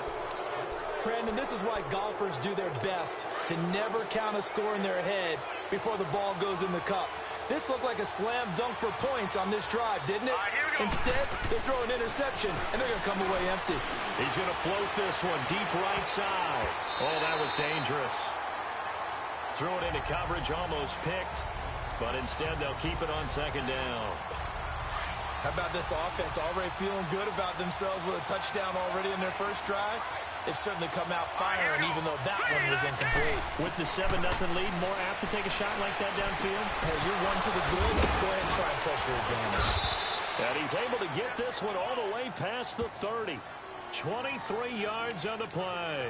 Brandon, this is why golfers do their best to never count a score in their head before the ball goes in the cup. This looked like a slam dunk for points on this drive, didn't it? Instead, they throw an interception, and they're going to come away empty. He's going to float this one deep right side. Oh, that was dangerous. Threw it into coverage, almost picked, but instead they'll keep it on 2nd down. How about this offense already feeling good about themselves with a touchdown already in their first drive? They've certainly come out firing, even though that one was incomplete. With the 7-0 lead, more apt to take a shot like that downfield? Hey, you're one to the good. Go ahead and try and press your advantage. And he's able to get this one all the way past the 30. 23 yards on the play.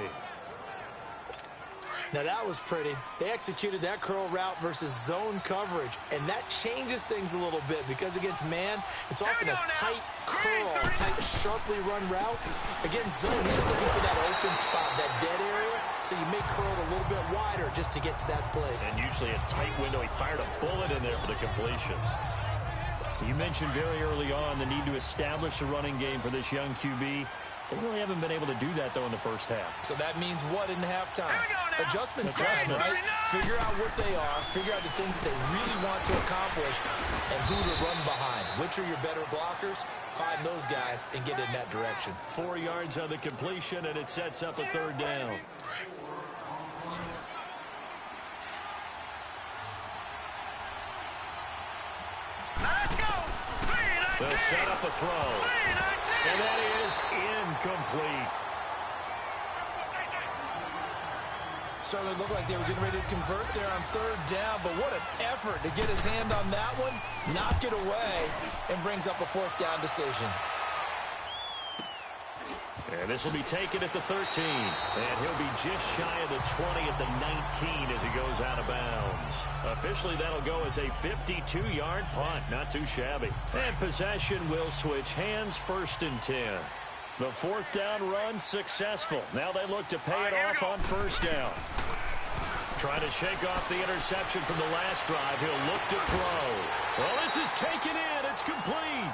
Now, that was pretty. They executed that curl route versus zone coverage, and that changes things a little bit because against man, it's often a tight curl, tight, sharply run route. Against zone, you're just looking for that open spot, that dead area, so you may curl it a little bit wider just to get to that place. And usually a tight window. He fired a bullet in there for the completion. You mentioned very early on the need to establish a running game for this young QB. They really haven't been able to do that, though, in the first half. So that means what in halftime? Adjustments time, right? Figure out what they are, figure out the things that they really want to accomplish, and who to run behind. Which are your better blockers? Find those guys and get in that direction. 4 yards on the completion, and it sets up a third down. They'll set up a throw. And that is incomplete. Started to look like they were getting ready to convert there on third down, but what an effort to get his hand on that one, knock it away, and brings up a fourth down decision. And this will be taken at the 13. And he'll be just shy of the 20 at the 19 as he goes out of bounds. Officially, that'll go as a 52-yard punt. Not too shabby. And possession will switch hands, 1st and 10. The fourth down run successful. Now they look to pay it off on 1st down. Trying to shake off the interception from the last drive. He'll look to throw. Well, this is taken in. It's complete.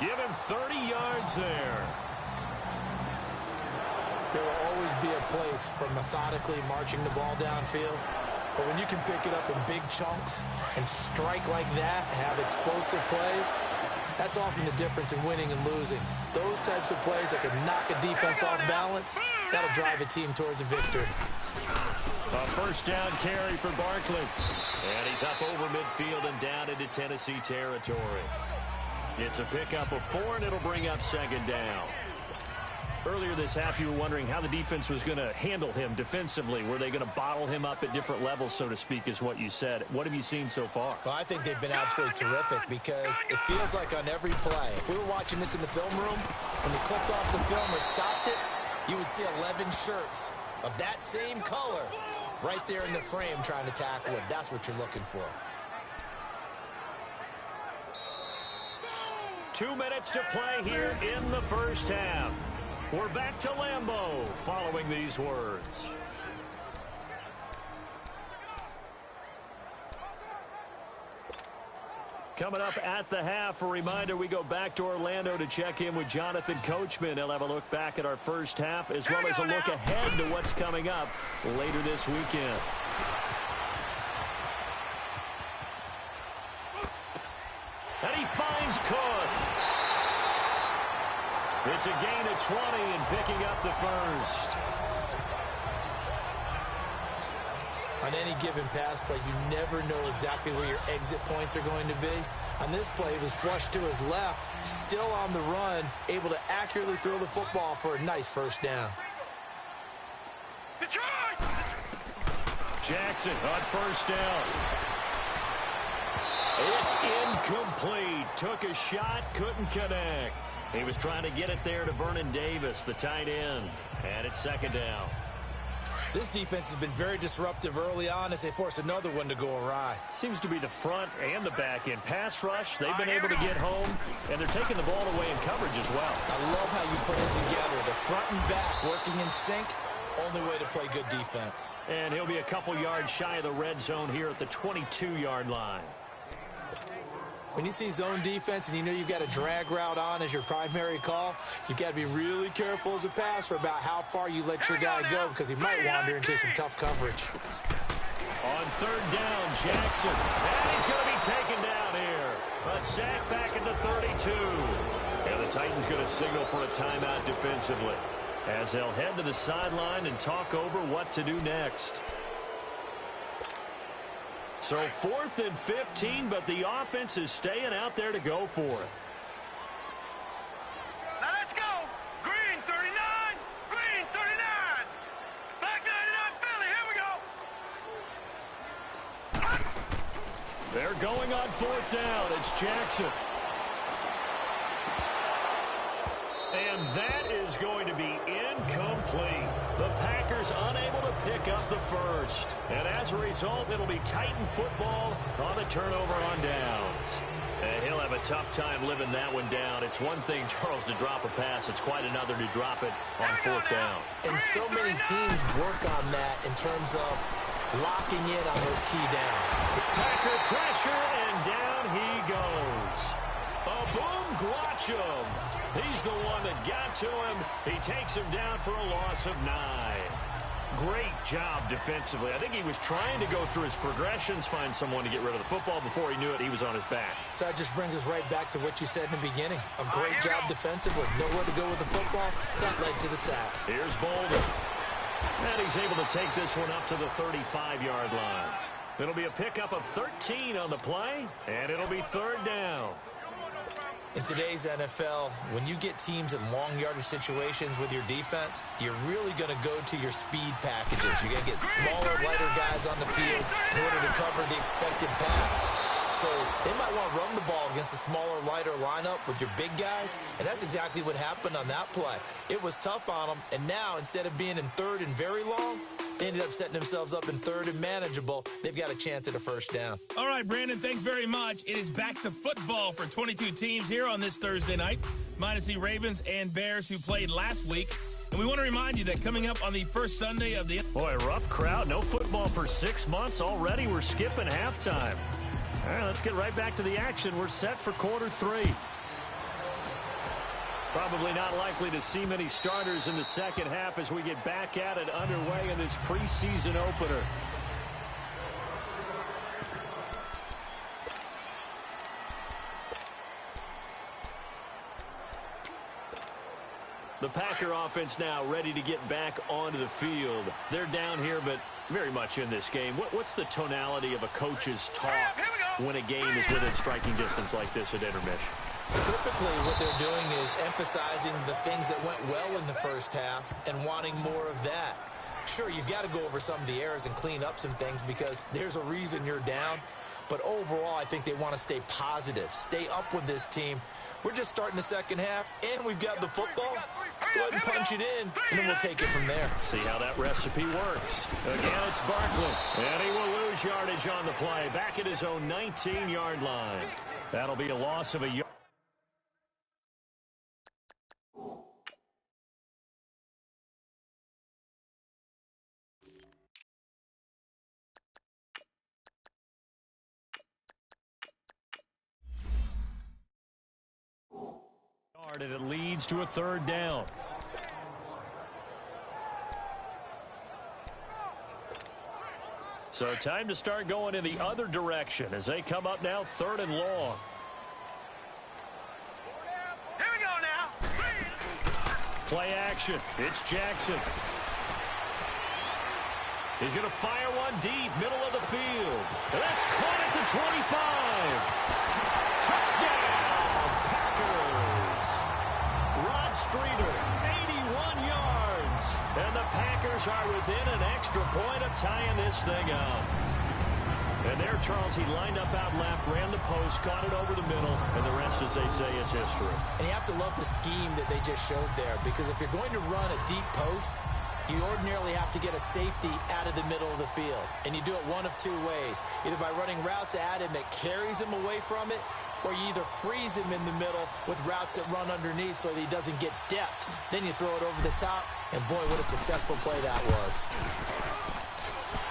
Give him 30 yards there. There will always be a place for methodically marching the ball downfield. But when you can pick it up in big chunks and strike like that, have explosive plays, that's often the difference in winning and losing. Those types of plays that can knock a defense off balance, that'll drive a team towards a victory. A 1st down carry for Barkley. And he's up over midfield and down into Tennessee territory. It's a pickup of 4, and it'll bring up 2nd down. Earlier this half, you were wondering how the defense was going to handle him defensively. Were they going to bottle him up at different levels, so to speak, is what you said. What have you seen so far? Well, I think they've been absolutely terrific because it feels like on every play, if we were watching this in the film room, when you clicked off the film or stopped it, you would see 11 shirts of that same color right there in the frame trying to tackle it. That's what you're looking for. 2 minutes to play here in the first half. We're back to Lambeau following these words. Coming up at the half, a reminder, we go back to Orlando to check in with Jonathan Coachman. He'll have a look back at our first half as well as a look ahead to what's coming up later this weekend. And he finds Cook. It's a gain of 20 and picking up the first. On any given pass play, you never know exactly where your exit points are going to be. On this play, he was flushed to his left, still on the run, able to accurately throw the football for a nice 1st down. Jackson on 1st down. It's incomplete. Took a shot, couldn't connect. He was trying to get it there to Vernon Davis, the tight end. And it's 2nd down. This defense has been very disruptive early on as they force another one to go awry. Seems to be the front and the back end. Pass rush, they've been able to get home, and they're taking the ball away in coverage as well. I love how you put it together. The front and back working in sync. Only way to play good defense. And he'll be a couple yards shy of the red zone here at the 22-yard line. When you see zone defense and you know you've got a drag route on as your primary call, you've got to be really careful as a passer about how far you let your guy go because he might wander into some tough coverage. On 3rd down, Jackson. And he's going to be taken down here. A sack back at the 32. And the Titans going to signal for a timeout defensively as they'll head to the sideline and talk over what to do next. So 4th and 15, but the offense is staying out there to go for it. Now let's go. Green 39. Green 39. Black 99 Philly. Here we go. They're going on 4th down. It's Jackson. And that is going to be incomplete. The Packers unable to pick up the first. And as a result, it'll be Titan football on the turnover on downs. And he'll have a tough time living that one down. It's one thing, Charles, to drop a pass. It's quite another to drop it on 4th down. And so many teams work on that in terms of locking in on those key downs. Packer pressure, and down he goes. A boom, Glotchum. He's the one that got to him. He takes him down for a loss of 9. Great job defensively. I think he was trying to go through his progressions, find someone to get rid of the football. Before he knew it, he was on his back. So that just brings us right back to what you said in the beginning. A great job defensively. Nowhere to go with the football. That led to the sack. Here's Bolden. And he's able to take this one up to the 35-yard line. It'll be a pickup of 13 on the play, and it'll be 3rd down. In today's NFL, when you get teams in long yardage situations with your defense, you're really going to go to your speed packages. You're going to get smaller, lighter guys on the field in order to cover the expected pass. So they might want to run the ball against a smaller, lighter lineup with your big guys, and that's exactly what happened on that play. It was tough on them, and now instead of being in 3rd and very long, they ended up setting themselves up in 3rd and manageable. They've got a chance at a 1st down. All right, Brandon, thanks very much. It is back to football for 22 teams here on this Thursday night, minus the Ravens and Bears who played last week. And we want to remind you that coming up on the first Sunday of the... Boy, rough crowd. No football for 6 months already. We're skipping halftime. All right, let's get right back to the action. We're set for quarter 3. Probably not likely to see many starters in the second half as we get back at it underway in this preseason opener. The Packer offense now ready to get back onto the field. They're down here, but very much in this game. What's the tonality of a coach's talk when a game is within striking distance like this at intermission? Typically, what they're doing is emphasizing the things that went well in the first half and wanting more of that. Sure, you've got to go over some of the errors and clean up some things because there's a reason you're down. But overall, I think they want to stay positive, stay up with this team. We're just starting the second half, and we've got the football. Let's go ahead and punch it in, and then we'll take it from there. See how that recipe works. Again, it's Barkley, and he will lose yardage on the play. Back at his own 19-yard line. That'll be a loss of a yard. And it leads to a 3rd down. So time to start going in the other direction as they come up now 3rd and long. Here we go now. Play action. It's Jackson. He's going to fire one deep, middle of the field. And that's caught at the 25. Touchdown, Packers. Rod Streeter, 81 yards. And the Packers are within an extra point of tying this thing up. And there, Charles, he lined up out left, ran the post, caught it over the middle, and the rest, as they say, is history. And you have to love the scheme that they just showed there, because if you're going to run a deep post, you ordinarily have to get a safety out of the middle of the field. And you do it one of 2 ways, either by running routes at him that carries him away from it, or you either freeze him in the middle with routes that run underneath so that he doesn't get depth. Then you throw it over the top, and boy, what a successful play that was.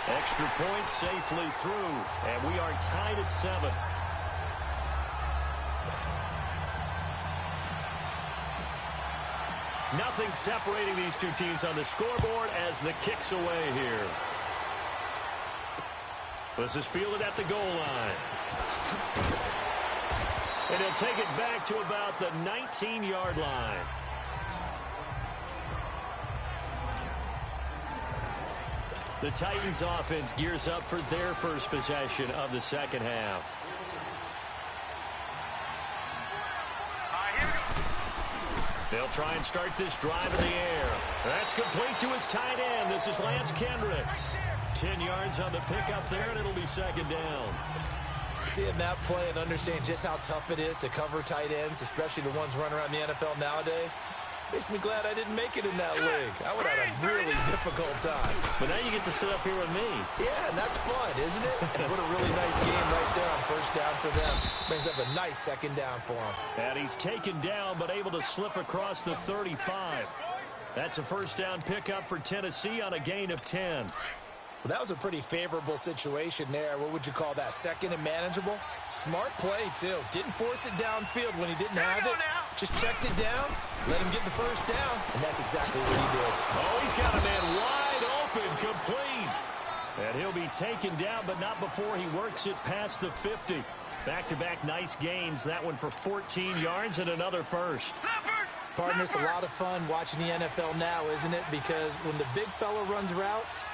Extra point safely through, and we are tied at 7. Nothing separating these two teams on the scoreboard as the kick's away here. This is fielded at the goal line. And he'll take it back to about the 19-yard line. The Titans offense gears up for their first possession of the second half. They'll try and start this drive in the air. That's complete to his tight end. This is Lance Kendricks. 10 yards on the pickup there, and it'll be 2nd down. Seeing that play and understanding just how tough it is to cover tight ends, especially the ones running around the NFL nowadays, makes me glad I didn't make it in that league. I would have had a really difficult time. But now you get to sit up here with me. Yeah, and that's fun, isn't it? And what a really nice game right there on 1st down for them. Brings up a nice 2nd down for him. And he's taken down but able to slip across the 35. That's a 1st down pickup for Tennessee on a gain of 10. Well, that was a pretty favorable situation there. What would you call that? 2nd and manageable? Smart play, too. Didn't force it downfield when he didn't have it. just checked it down, let him get the first down, and that's exactly what he did. Oh, he's got a man wide open, complete. And he'll be taken down, but not before he works it past the 50. Back-to-back nice gains. That one for 14 yards and another first. Partner, it's a lot of fun watching the NFL now, isn't it? Because when the big fella runs routes,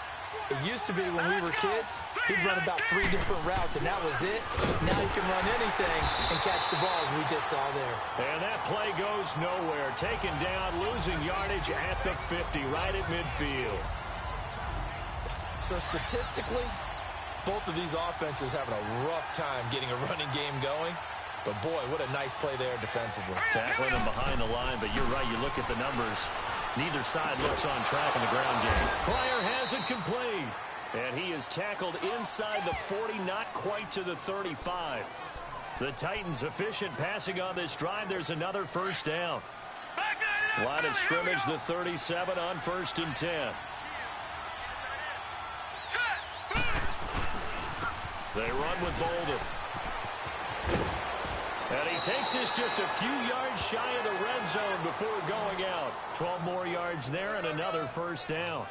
it used to be when we were kids, he'd run about 3 different routes, and that was it. Now he can run anything and catch the ball, as we just saw there. And that play goes nowhere. Taken down, losing yardage at the 50, right at midfield. So statistically, both of these offenses having a rough time getting a running game going. But, boy, what a nice play there defensively. Tackling him behind the line, but you're right. You look at the numbers. Neither side looks on track in the ground game. Pryor has it complete. And he is tackled inside the 40, not quite to the 35. The Titans efficient passing on this drive. There's another first down. Line of scrimmage, the 37 on 1st and 10. They run with Bolden. And he takes this just a few yards shy of the red zone before going out. 12 more yards there and another first down.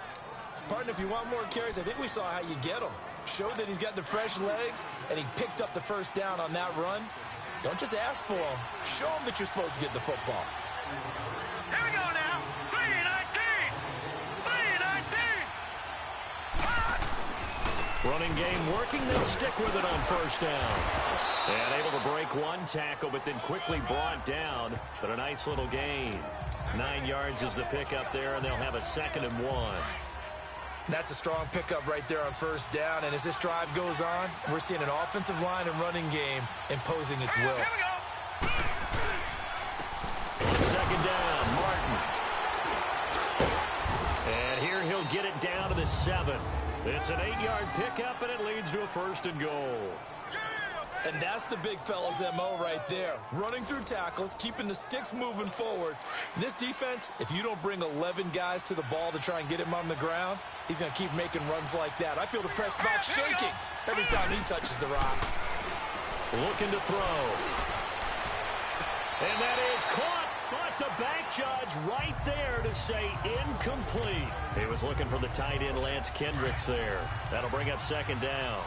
Partner, if you want more carries, I think we saw how you get them. Showed that he's got the fresh legs, and he picked up the first down on that run. Don't just ask for them. Show them that you're supposed to get the football. Here we go now. 3-19. 3-19. Running game working. They'll stick with it on first down. And able to break one tackle, but then quickly brought down. But a nice little gain. 9 yards is the pickup there, and they'll have a 2nd and 1. That's a strong pickup right there on first down. And as this drive goes on, we're seeing an offensive line and running game imposing its will. Here we go. 2nd down, Martin. And here he'll get it down to the 7. It's an 8-yard pickup, and it leads to a 1st and goal. And that's the big fella's MO right there. Running through tackles, keeping the sticks moving forward. This defense, if you don't bring 11 guys to the ball to try and get him on the ground, he's going to keep making runs like that. I feel the press box shaking every time he touches the rock. Looking to throw. And that is caught. But the back judge right there to say incomplete. He was looking for the tight end Lance Kendricks there. That'll bring up 2nd down.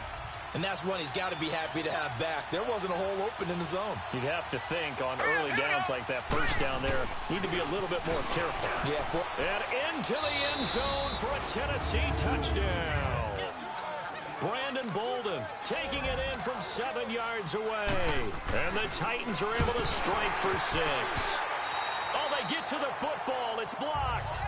And that's one he's got to be happy to have back. There wasn't a hole open in the zone. You'd have to think on early downs like that first down there, need to be a little bit more careful. Yeah. And into the end zone for a Tennessee touchdown. Brandon Bolden taking it in from 7 yards away. And the Titans are able to strike for 6. Oh, they get to the football. It's blocked.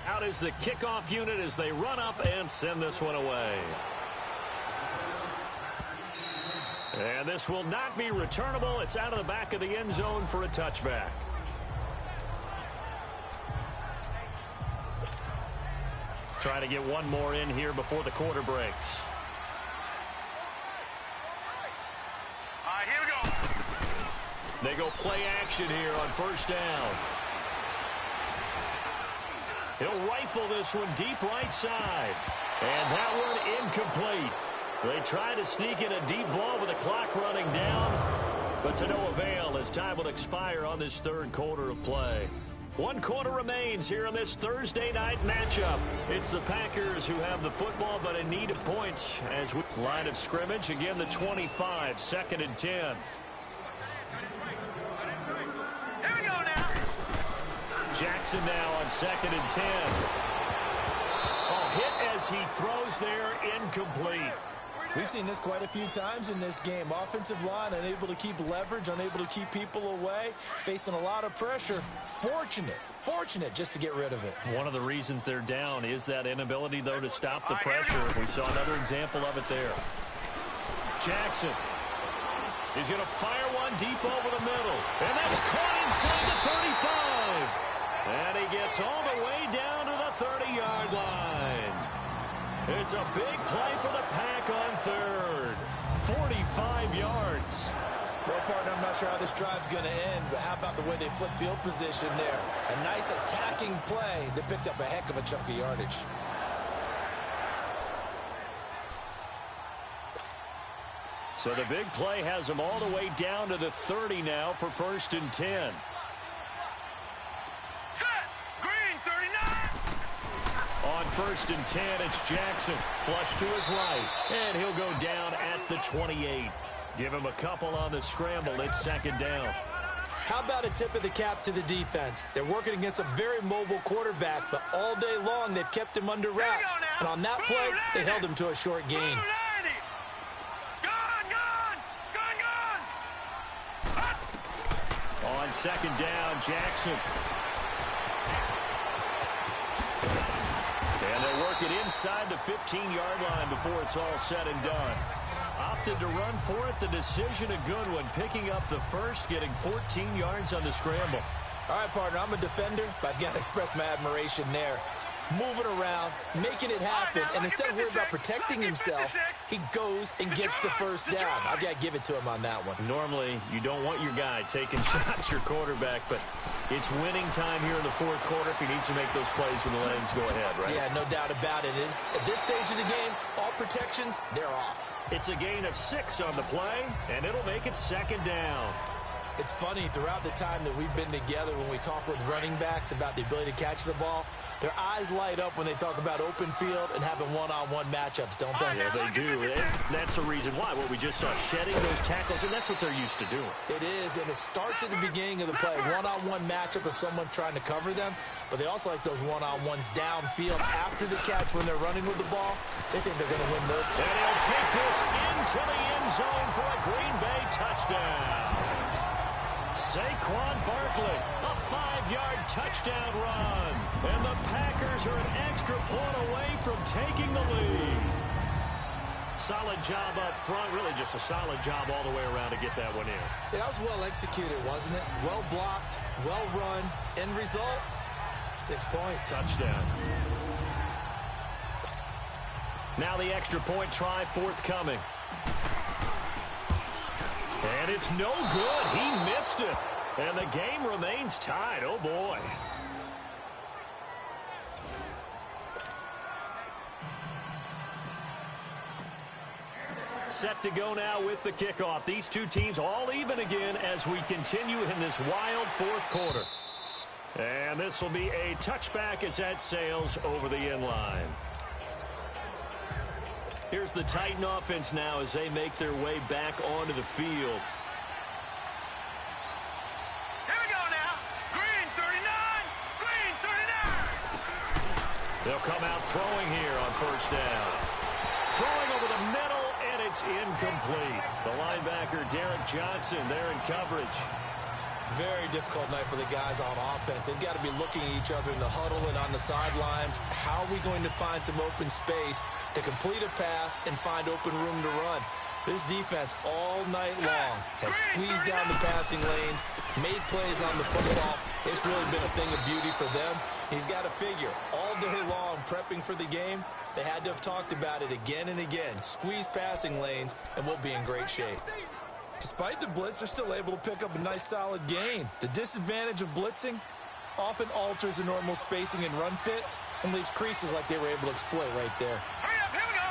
Out is the kickoff unit as they run up and send this one away. And this will not be returnable. It's out of the back of the end zone for a touchback. Trying to get one more in here before the quarter breaks. All right, here we go. They go play action here on first down. He'll rifle this one deep right side. And that one incomplete. They try to sneak in a deep ball with the clock running down, but to no avail as time will expire on this 3rd quarter of play. 1 quarter remains here in this Thursday night matchup. It's the Packers who have the football, but in need of points as we line of scrimmage. Again, the 25, 2nd and 10. Here we go now. Jackson now on 2nd and 10. Oh, hit as he throws there, incomplete. We've seen this quite a few times in this game. Offensive line unable to keep leverage, unable to keep people away, facing a lot of pressure. Fortunate just to get rid of it. One of the reasons they're down is that inability, though, to stop the pressure. We saw another example of it there. Jackson. He's going to fire one deep over the middle. And that's caught inside the 35. And he gets all the way down to the 30-yard line. It's a big play for the Pack on 3rd. 45 yards. Well, partner, I'm not sure how this drive's going to end, but how about the way they flip field position there? A nice attacking play that picked up a heck of a chunk of yardage. So the big play has them all the way down to the 30 now for 1st and 10. Set! Green 39! On 1st and 10, it's Jackson. Flush to his right, and he'll go down at the 28. Give him a couple on the scramble. It's 2nd down. How about a tip of the cap to the defense? They're working against a very mobile quarterback, but all day long they've kept him under wraps. And on that play, they held him to a short gain. On 2nd down, Jackson. And they work it inside the 15-yard line before it's all said and done. Opted to run for it. The decision a good one. Picking up the first, getting 14 yards on the scramble. All right, partner, I'm a defender, but I've got to express my admiration there. Moving around, making it happen, and instead of worrying about protecting himself, he goes and gets the first down. I've got to give it to him on that one. Normally, you don't want your guy taking shots, your quarterback, but it's winning time here in the 4th quarter if he needs to make those plays when the lanes go ahead, right? Yeah, no doubt about it. At this stage of the game, all protections, they're off. It's a gain of 6 on the play, and it'll make it 2nd down. It's funny, throughout the time that we've been together, when we talk with running backs about the ability to catch the ball, their eyes light up when they talk about open field and having one-on-one matchups, don't they? Yeah, they do. That's the reason why. What we just saw, shedding those tackles, and that's what they're used to doing. It is, and it starts at the beginning of the play. One-on-one matchup if someone's trying to cover them, but they also like those one-on-ones downfield after the catch when they're running with the ball. They think they're going to win those. And he'll take this into the end zone for a Green Bay touchdown. Saquon Barkley, a 5-yard touchdown run. And the Packers are an extra point away from taking the lead. Solid job up front, really just a solid job all the way around to get that one in. Yeah, that was well executed, wasn't it? Well blocked, well run. End result, 6 points. Touchdown. Now the extra point try forthcoming. And it's no good. He missed it. And the game remains tied. Oh, boy. Set to go now with the kickoff. These two teams all even again as we continue in this wild 4th quarter. And this will be a touchback as that sails over the end line. Here's the Titan offense now as they make their way back onto the field. Here we go now. Green 39. Green 39. They'll come out throwing here on 1st down. Throwing over the middle, and it's incomplete. The linebacker, Derek Johnson, there in coverage. Very difficult night for the guys on offense. They've got to be looking at each other in the huddle and on the sidelines. How are we going to find some open space to complete a pass and find open room to run? This defense all night long has squeezed down the passing lanes, made plays on the football. It's really been a thing of beauty for them. He's got to figure, all day long prepping for the game, they had to have talked about it again and again. Squeeze passing lanes, and we'll be in great shape. Despite the blitz, they're still able to pick up a nice solid gain. The disadvantage of blitzing often alters the normal spacing and run fits and leaves creases like they were able to exploit right there. Hurry up, here we go.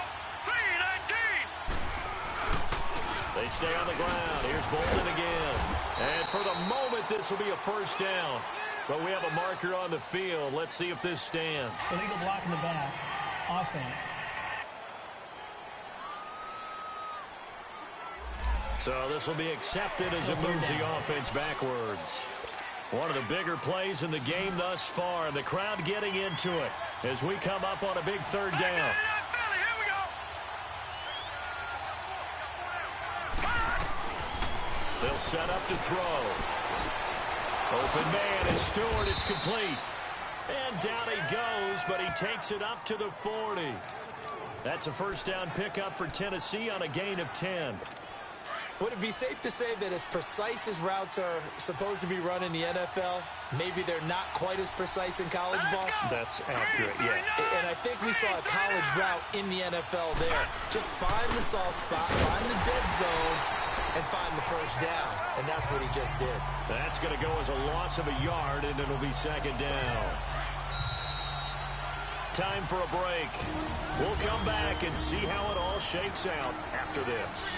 3-19. They stay on the ground. Here's Bolden again. And for the moment, this will be a 1st down. But we have a marker on the field. Let's see if this stands. Illegal block in the back. Offense. So this will be accepted as it moves the offense backwards. One of the bigger plays in the game thus far. The crowd getting into it as we come up on a big 3rd down. They'll set up to throw. Open man is Stewart. It's complete. And down he goes, but he takes it up to the 40. That's a 1st down pickup for Tennessee on a gain of 10. Would it be safe to say that as precise as routes are supposed to be run in the NFL, maybe they're not quite as precise in college ball? That's accurate, yeah. And I think we saw a college route in the NFL there. Just find the soft spot, find the dead zone, and find the first down, and that's what he just did. That's going to go as a loss of a yard, and it'll be second down. Time for a break. We'll come back and see how it all shakes out after this.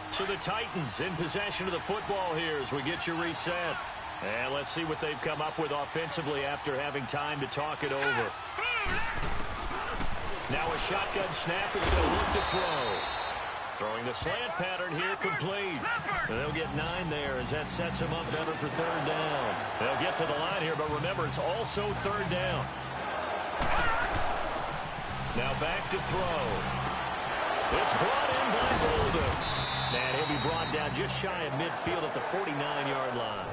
So the Titans in possession of the football here as we get you reset. And let's see what they've come up with offensively after having time to talk it over. Now a shotgun snap as they'll look to throw. Throwing the slant pattern here complete. And they'll get 9 there as that sets them up better for third down. They'll get to the line here, but remember, it's also third down. Now back to throw. It's brought in by Bolden. And he'll be brought down just shy of midfield at the 49-yard line.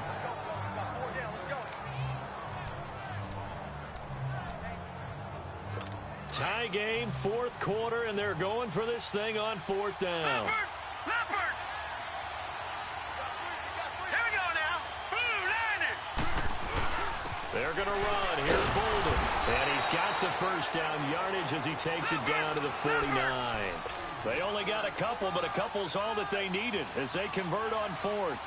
Tie game, fourth quarter, and they're going for this thing on fourth down. Leopard! Here we go now. Blue, landed. They're going to run. Here's Bolden. And he's got the first down yardage as he takes it down to the 49. They only got a couple, but a couple's all that they needed as they convert on fourth.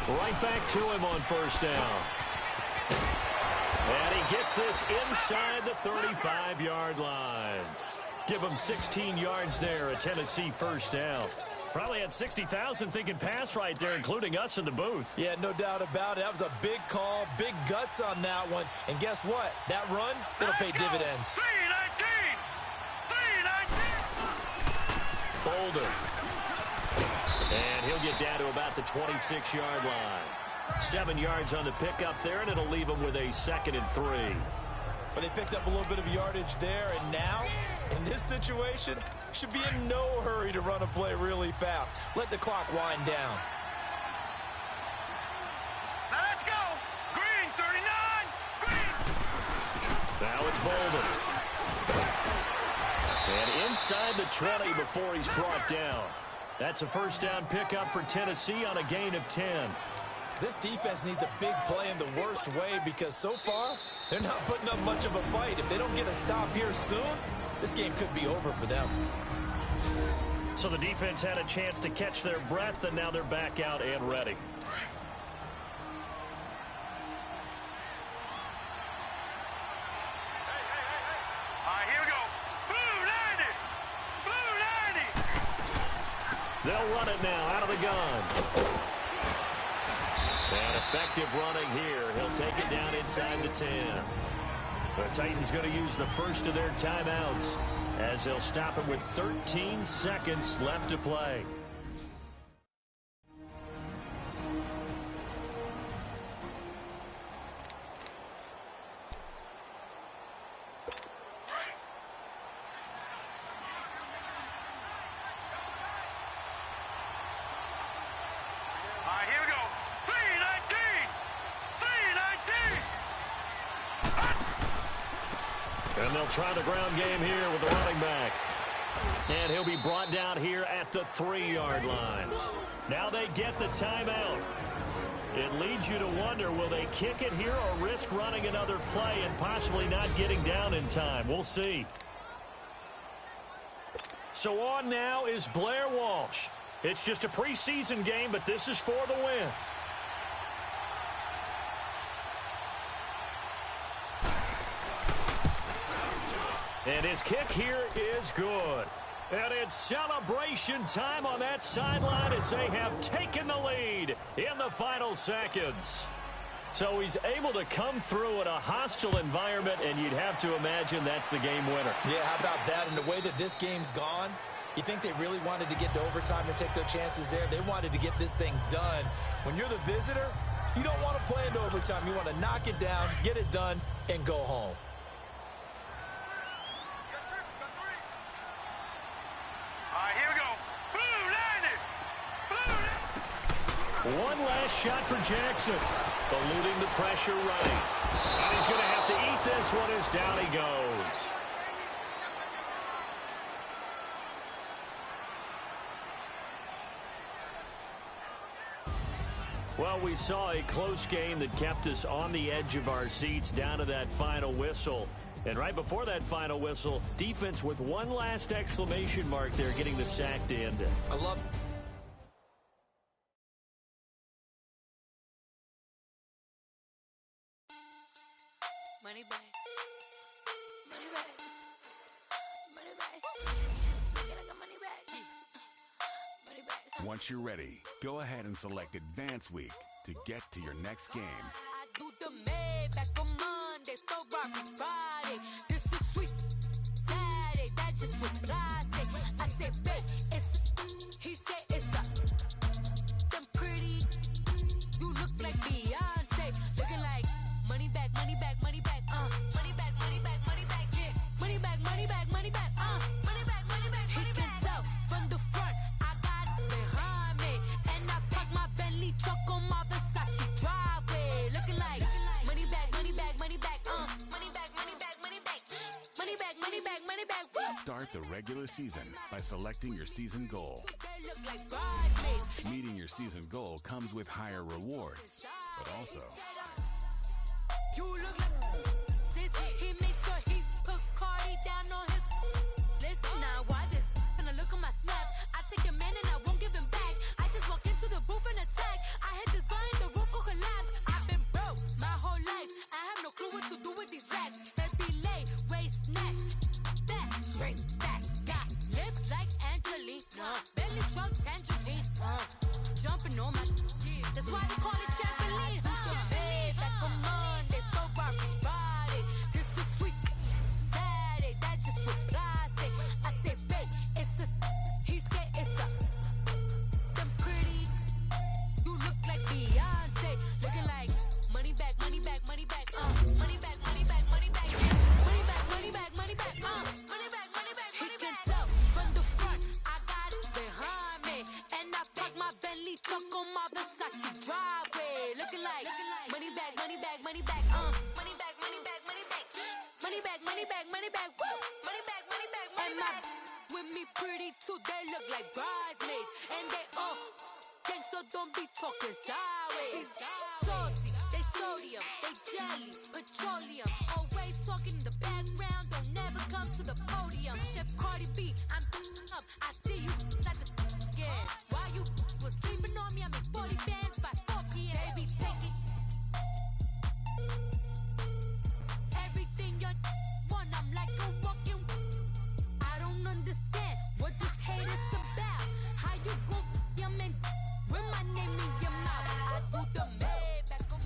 Right back to him on first down. And he gets this inside the 35-yard line. Give him 16 yards there, a Tennessee first down. Probably had 60,000 thinking pass right there, including us in the booth. Yeah, no doubt about it. That was a big call, big guts on that one. And guess what? That run, it'll pay dividends. 3-19! Bolden. And he'll get down to about the 26-yard line. 7 yards on the pickup there, and it'll leave him with a 2nd and 3. But they picked up a little bit of yardage there, and now, in this situation, should be in no hurry to run a play really fast. Let the clock wind down. Now let's go! Green, 39! Green! Now it's Bolden. And inside the 20 before he's brought down. That's a first down pickup for Tennessee on a gain of 10. This defense needs a big play in the worst way because so far, they're not putting up much of a fight. If they don't get a stop here soon, this game could be over for them. So the defense had a chance to catch their breath, and now they're back out and ready. All right, here we go. Blue, 90! Blue, 90! They'll run it now out of the gun. And effective running here. He'll take it down inside the 10. The Titans going to use the first of their timeouts as they'll stop it with 13 seconds left to play. All right, here we go. 3-19! 3-19! And they'll try the ground game here with the running back. And he'll be brought down here at the 3-yard line. Now they get the timeout. It leads you to wonder, will they kick it here or risk running another play and possibly not getting down in time? We'll see. So on now is Blair Walsh. It's just a preseason game, but this is for the win. And his kick here is good. And it's celebration time on that sideline as they have taken the lead in the final seconds. So he's able to come through in a hostile environment, and you'd have to imagine that's the game winner. Yeah, how about that? And the way that this game's gone, you think they really wanted to get to overtime and take their chances there? They wanted to get this thing done. When you're the visitor, you don't want to play into overtime. You want to knock it down, get it done, and go home. All right, here we go. Blue, 90! Blue, 90! One last shot for Jackson. Eluding the pressure right. And he's going to have to eat this one as down he goes. Well, we saw a close game that kept us on the edge of our seats down to that final whistle. And right before that final whistle, defense with one last exclamation mark there, getting the sack to end it. I love Money back. Money back. Money back. Get like a money back. Money back. Once you're ready, go ahead and select Advance Week to get to your next game. I do the Maybach on Monday, Ferrari Friday. This is sweet Saturday, that's just what I say. I say, babe, it's he say it's them pretty. You look like Beyonce, looking like money back, money back, money back, money back, money back, money back, yeah. Money back, money back, money back, money back, money back. He can tell from the front, I got it behind me, and I park my Bentley truck on my Versace driveway, looking like money back, money back, money back, money back, money back, money back, money back, money back, money back. Start the regular season by selecting your season goal. They look like bridesmaids. Meeting your season goal comes with higher rewards, but also You look like this. He makes sure he put Cardi down on his list. Now why this? When I look at my snap, I take your man and I won't give him back. I just walk into the booth and attack. I hit this button, the roof will collapse. I've been broke my whole life. I have no clue what to do with these racks. Baby lay, waist snatch, back, straight back. Got lips like Angelina, belly truck tangerine. Jumping on my, that's why they call it trampoline. Back on Monday, Ferrari Friday. This is sweet Saturday, that's just what I say. I say, babe, it's a, he say it's a, them pretty. You look like Beyonce, looking like money back, money back, money back, money back, money back, money back, money back, money back, money back, money back, money back. He can tell from the front, I got it behind me, and I park my Bentley truck on my Versace driveway, looking like money back, money back, money back, money back, money back, money back, money back, money back, money back, money back, money back, money back. With me pretty too, they look like bridesmaids, and they all gangsta, don't be talking sideways. Salty, they sodium, they jelly, petroleum. Always talking in the background, don't never come to the podium. Chef Cardi B, I'm up, I see you like the again. Why you was sleeping on me? I'm in 40 bands by 4 p.m. They be taking everything you want. I'm like a walking. I don't understand what this hate is about. How you go your man with my name in your mouth? I do the Maybach on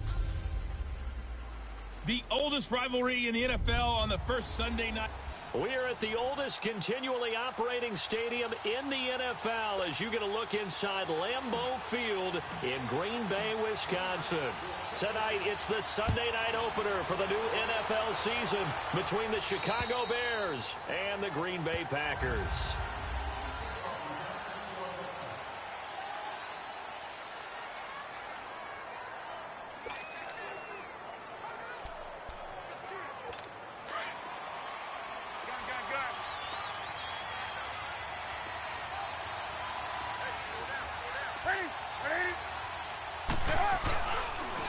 The oldest rivalry in the NFL on the first Sunday night. We are at the oldest continually operating stadium in the NFL as you get a look inside Lambeau Field in Green Bay, Wisconsin. Tonight, it's the Sunday night opener for the new NFL season between the Chicago Bears and the Green Bay Packers.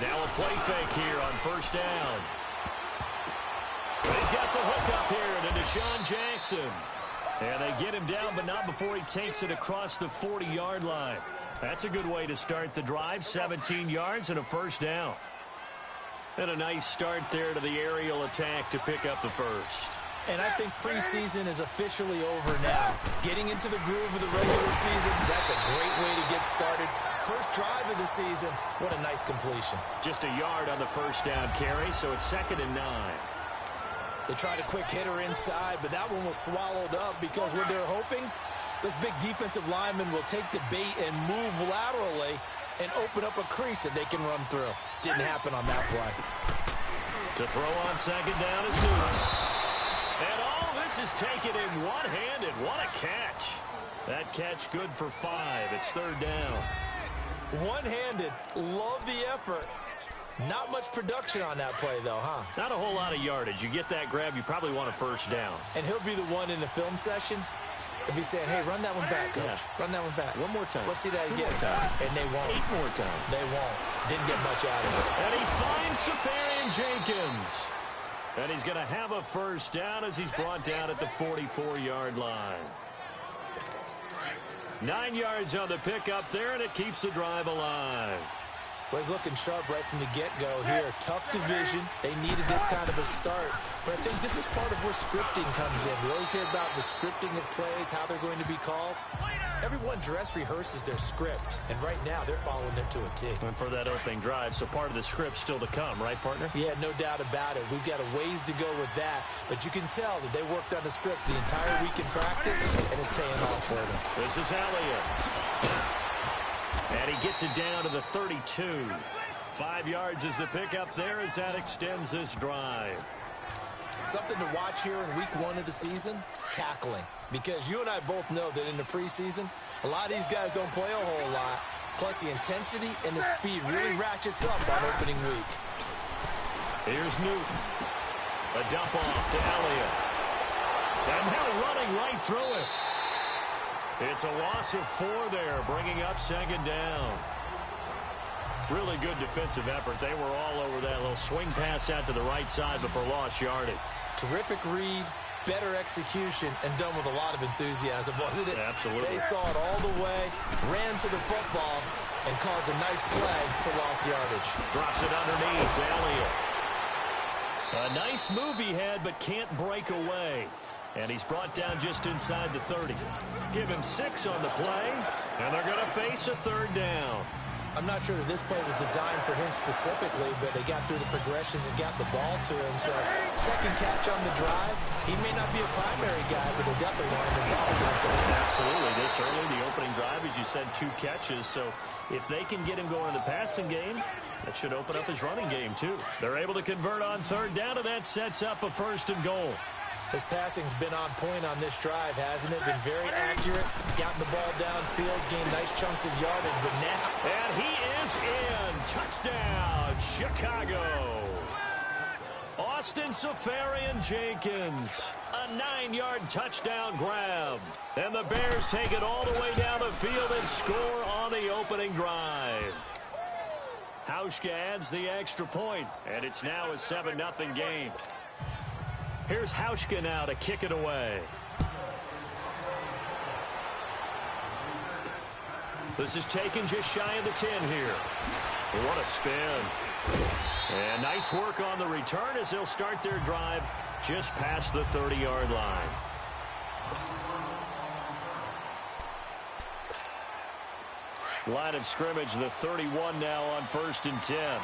Now a play fake here on first down. He's got the hook up here to Deshaun Jackson. And they get him down, but not before he takes it across the 40-yard line. That's a good way to start the drive. 17 yards and a first down. And a nice start there to the aerial attack to pick up the first. And I think preseason is officially over now. Getting into the groove of the regular season, that's a great way to get started. First drive of the season, what a nice completion. Just a yard on the first down carry, so it's 2nd and 9. They tried a quick hitter inside, but that one was swallowed up because what they're hoping, those big defensive linemen will take the bait and move laterally and open up a crease that they can run through. Didn't happen on that play. To throw on 2nd down is Newton. And all this is taken in one-handed. What a catch. That catch good for 5. It's 3rd down. One-handed. Love the effort. Not much production on that play, though, huh? Not a whole lot of yardage. You get that grab, you probably want a first down. And he'll be the one in the film session if he's saying, hey, run that one back, coach. Yeah. Run that one back. One more time. Let's see that 2 again. more times. And they won't. 8 more times. They won't. Didn't get much out of it. And he finds Safarian Jenkins. And he's going to have a first down as he's brought down at the 44-yard line. 9 yards on the pickup there, and it keeps the drive alive. Well, he's looking sharp right from the get-go here. Tough division. They needed this kind of a start. But I think this is part of where scripting comes in. We always hear about the scripting of plays, how they're going to be called. Everyone dress rehearses their script, and right now they're following it to a T. And for that opening drive, so part of the script still to come, right, partner? Yeah, no doubt about it. We've got a ways to go with that, but you can tell that they worked on the script the entire week in practice, and it's paying off for them. This is Elliott. And he gets it down to the 32. 5 yards is the pickup there as that extends this drive. Something to watch here in week 1 of the season, tackling. Because you and I both know that in the preseason, a lot of these guys don't play a whole lot. Plus the intensity and the speed really ratchets up on opening week. Here's Newton. A dump off to Elliott. And now running right through it. It's a loss of 4 there, bringing up second down. Really good defensive effort. They were all over that little swing pass out to the right side before lost yardage. Terrific read, better execution, and done with a lot of enthusiasm, wasn't it? Absolutely. They saw it all the way, ran to the football, and caused a nice play for lost yardage. Drops it underneath to Elliott. A nice move he had, but can't break away. And he's brought down just inside the 30. Give him 6 on the play, and they're going to face a third down. I'm not sure that this play was designed for him specifically, but they got through the progressions and got the ball to him. So, second catch on the drive. He may not be a primary guy, but they definitely want him involved. Absolutely. This early, the opening drive, as you said, 2 catches. So, if they can get him going in the passing game, that should open up his running game, too. They're able to convert on third down, and that sets up a 1st and goal. His passing's been on point on this drive, hasn't it? Been very accurate, gotten the ball downfield, gained nice chunks of yardage, but now... And he is in. Touchdown, Chicago. Austin Safarian-Jenkins. A 9-yard touchdown grab. And the Bears take it all the way down the field and score on the opening drive. Hauschka adds the extra point, and it's now a 7-0 game. Here's Hauschka now to kick it away. This is taken just shy of the 10 here. What a spin. And nice work on the return as they'll start their drive just past the 30-yard line. Line of scrimmage, the 31 now on 1st and 10.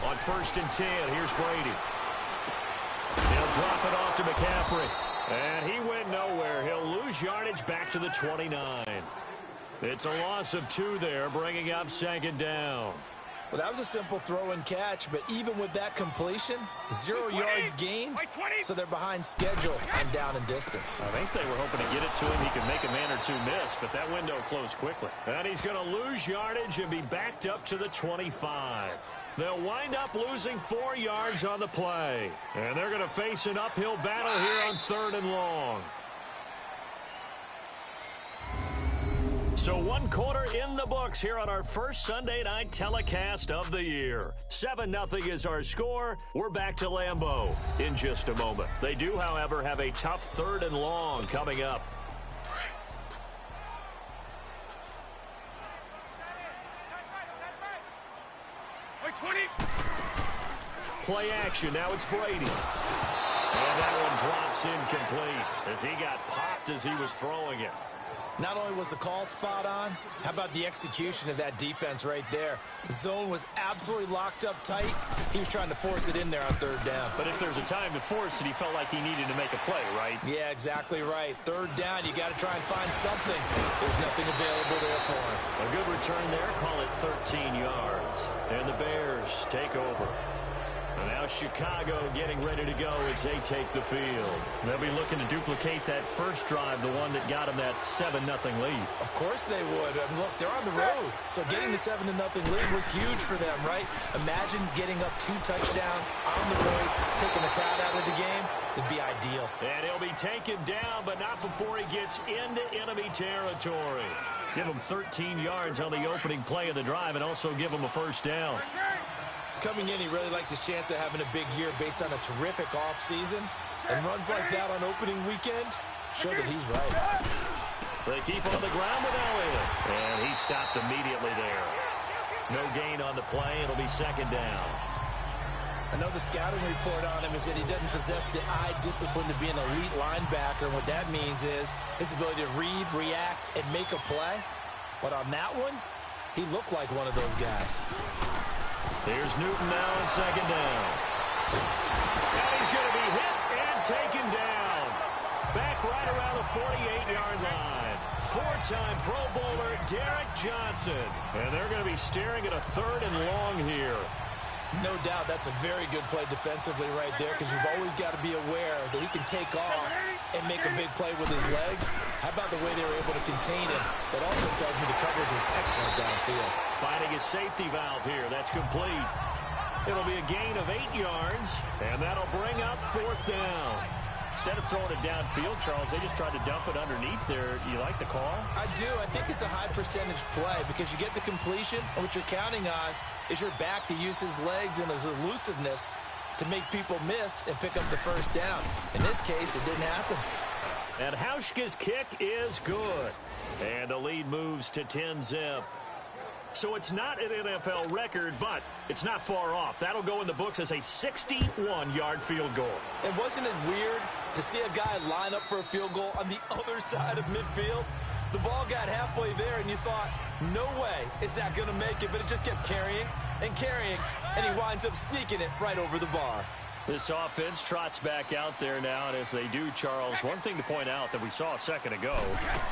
On 1st and 10, here's Brady. He'll drop it off to McCaffrey. And he went nowhere. He'll lose yardage back to the 29. It's a loss of 2 there, bringing up second down. Well, that was a simple throw and catch, but even with that completion, 0 yards gained, so they're behind schedule and down in distance. I think they were hoping to get it to him. He could make a man or 2 miss, but that window closed quickly. And he's going to lose yardage and be backed up to the 25. They'll wind up losing 4 yards on the play. And they're going to face an uphill battle here on 3rd and long. So 1 quarter in the books here on our first Sunday night telecast of the year. 7-0 is our score. We're back to Lambeau in just a moment. They do, however, have a tough 3rd and long coming up. Play action. Now it's Brady. And that one drops incomplete as he got popped as he was throwing it. Not only was the call spot on, how about the execution of that defense right there? The zone was absolutely locked up tight. He was trying to force it in there on 3rd down. But if there's a time to force it, he felt like he needed to make a play, right? Yeah, exactly right. 3rd down, you got to try and find something. There's nothing available there for him. A good return there. Call it 13 yards. And the Bears take over. And now Chicago getting ready to go as they take the field. They'll be looking to duplicate that first drive, the one that got them that 7-0 lead. Of course they would. And look, they're on the road. So getting the 7-0 lead was huge for them, right? Imagine getting up 2 touchdowns on the road, taking the crowd out of the game. It'd be ideal. And he'll be taken down, but not before he gets into enemy territory. Give him 13 yards on the opening play of the drive and also give him a first down. Coming in, he really liked his chance of having a big year based on a terrific offseason. And runs like that on opening weekend show that he's right. They keep on the ground with Elliott. And he stopped immediately there. No gain on the play. It'll be second down. I know the scouting report on him is that he doesn't possess the eye discipline to be an elite linebacker. And what that means is his ability to read, react, and make a play. But on that one, he looked like one of those guys. Here's Newton now on second down. And he's going to be hit and taken down. Back right around the 48-yard line. 4-time Pro Bowler Derek Johnson. And they're going to be staring at a 3rd and long here. No doubt that's a very good play defensively right there, because you've always got to be aware that he can take off and make a big play with his legs. How about the way they were able to contain him? That also tells me the coverage was excellent downfield. Finding his safety valve here. That's complete. It'll be a gain of 8 yards, and that'll bring up 4th down. Instead of throwing it downfield, Charles, they just tried to dump it underneath there. You like the call? I do. I think it's a high percentage play because you get the completion, and what you're counting on is your back to use his legs and his elusiveness to make people miss and pick up the first down. In this case, it didn't happen. And Hauschka's kick is good. And the lead moves to 10-zip. So it's not an NFL record, but it's not far off. That'll go in the books as a 61-yard field goal. And wasn't it weird to see a guy line up for a field goal on the other side of midfield? The ball got halfway there, and you thought, no way is that going to make it, but it just kept carrying and carrying, and he winds up sneaking it right over the bar. This offense trots back out there now, and as they do, Charles, one thing to point out that we saw a second ago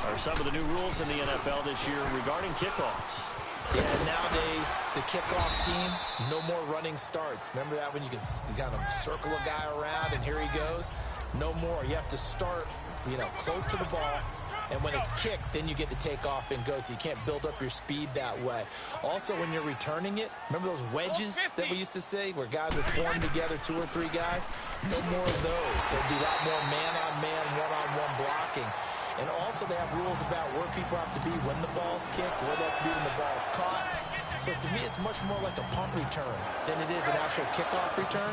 are some of the new rules in the NFL this year regarding kickoffs. Yeah, nowadays, the kickoff team, no more running starts. Remember that when you kind of circle a guy around and here he goes? No more. You have to start, close to the ball. And when it's kicked, then you get to take off and go, so you can't build up your speed that way. Also, when you're returning it, remember those wedges that we used to say where guys would form together, 2 or 3 guys? No more of those. So it'll be a lot more man-on-man, one-on-one blocking. And also they have rules about where people have to be when the ball's kicked, where they have to be when the ball's caught. So to me, it's much more like a punt return than it is an actual kickoff return.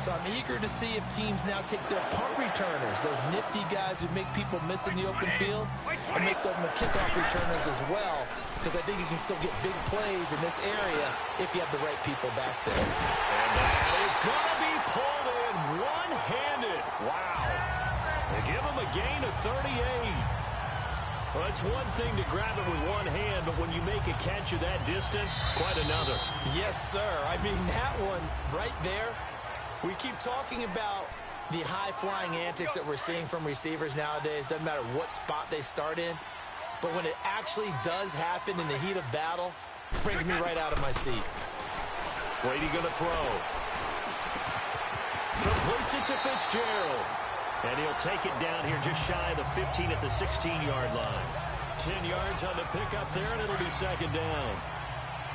So I'm eager to see if teams now take their punt returners, those nifty guys who make people miss in the open field, and make them the kickoff returners as well, because I think you can still get big plays in this area if you have the right people back there. And that is going to be pulled in one-handed. Wow. They give him a gain of 38. Well, it's one thing to grab it with one hand, but when you make a catch of that distance, quite another. Yes, sir. I mean, that one right there. We keep talking about the high-flying antics that we're seeing from receivers nowadays. Doesn't matter what spot they start in. But when it actually does happen in the heat of battle, it brings me right out of my seat. Brady going to throw. Completes it to Fitzgerald. And he'll take it down here just shy of the 15 at the 16-yard line. 10 yards on the pickup there, and it'll be second down.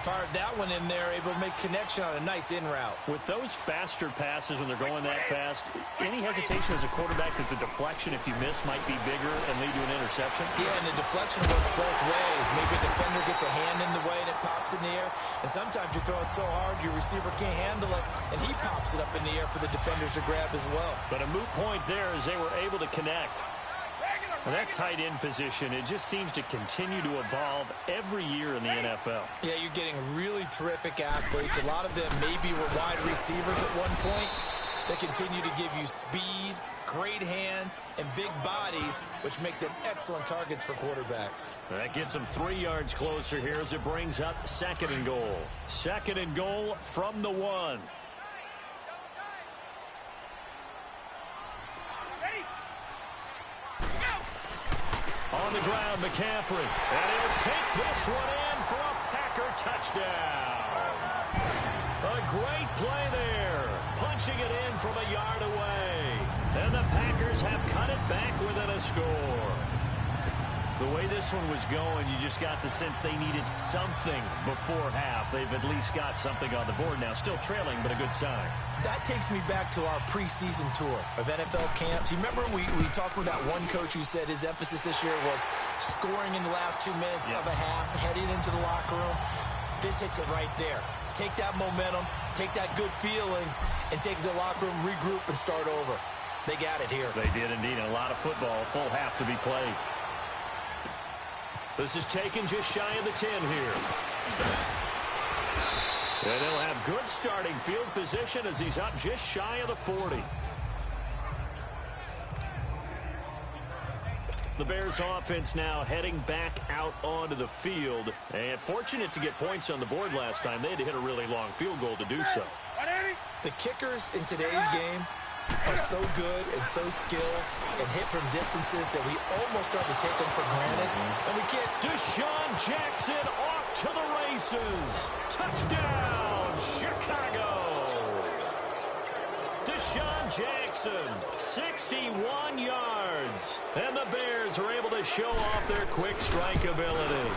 Fired that one in there, able to make connection on a nice in route. With those faster passes when they're going that fast, any hesitation as a quarterback that the deflection, if you miss, might be bigger and lead to an interception? Yeah, and the deflection works both ways. Maybe a defender gets a hand in the way and it pops in the air. And sometimes you throw it so hard your receiver can't handle it, and he pops it up in the air for the defenders to grab as well. But a moot point there as they were able to connect. And that tight end position, it just seems to continue to evolve every year in the NFL. Yeah, you're getting really terrific athletes. A lot of them maybe were wide receivers at one point. They continue to give you speed, great hands, and big bodies, which make them excellent targets for quarterbacks. That gets them 3 yards closer here as it brings up second and goal. Second and goal from the 1. On the ground, McCaffrey. And he'll take this one in for a Packer touchdown. A great play there. pushing it in from a yard away. And the Packers have cut it back within a score. The way this one was going, you just got the sense they needed something before half. They've at least got something on the board now. Still trailing, but a good sign. That takes me back to our preseason tour of NFL camps. You remember we talked with that one coach who said his emphasis this year was scoring in the last 2 minutes of a half, heading into the locker room. This hits it right there. Take that momentum, take that good feeling, and take it to the locker room, regroup, and start over. They got it here. They did indeed. A lot of football, full half to be played. This is taken just shy of the 10 here. And he'll have good starting field position as he's up just shy of the 40. The Bears offense now heading back out onto the field. And fortunate to get points on the board last time. They had to hit a really long field goal to do so. The kickers in today's game are so good and so skilled and hit from distances that we almost start to take them for granted. And we can't. Deshaun Jackson off to the races. Touchdown, Chicago. Deshaun Jackson, 61 yards. And the Bears are able to show off their quick strike ability.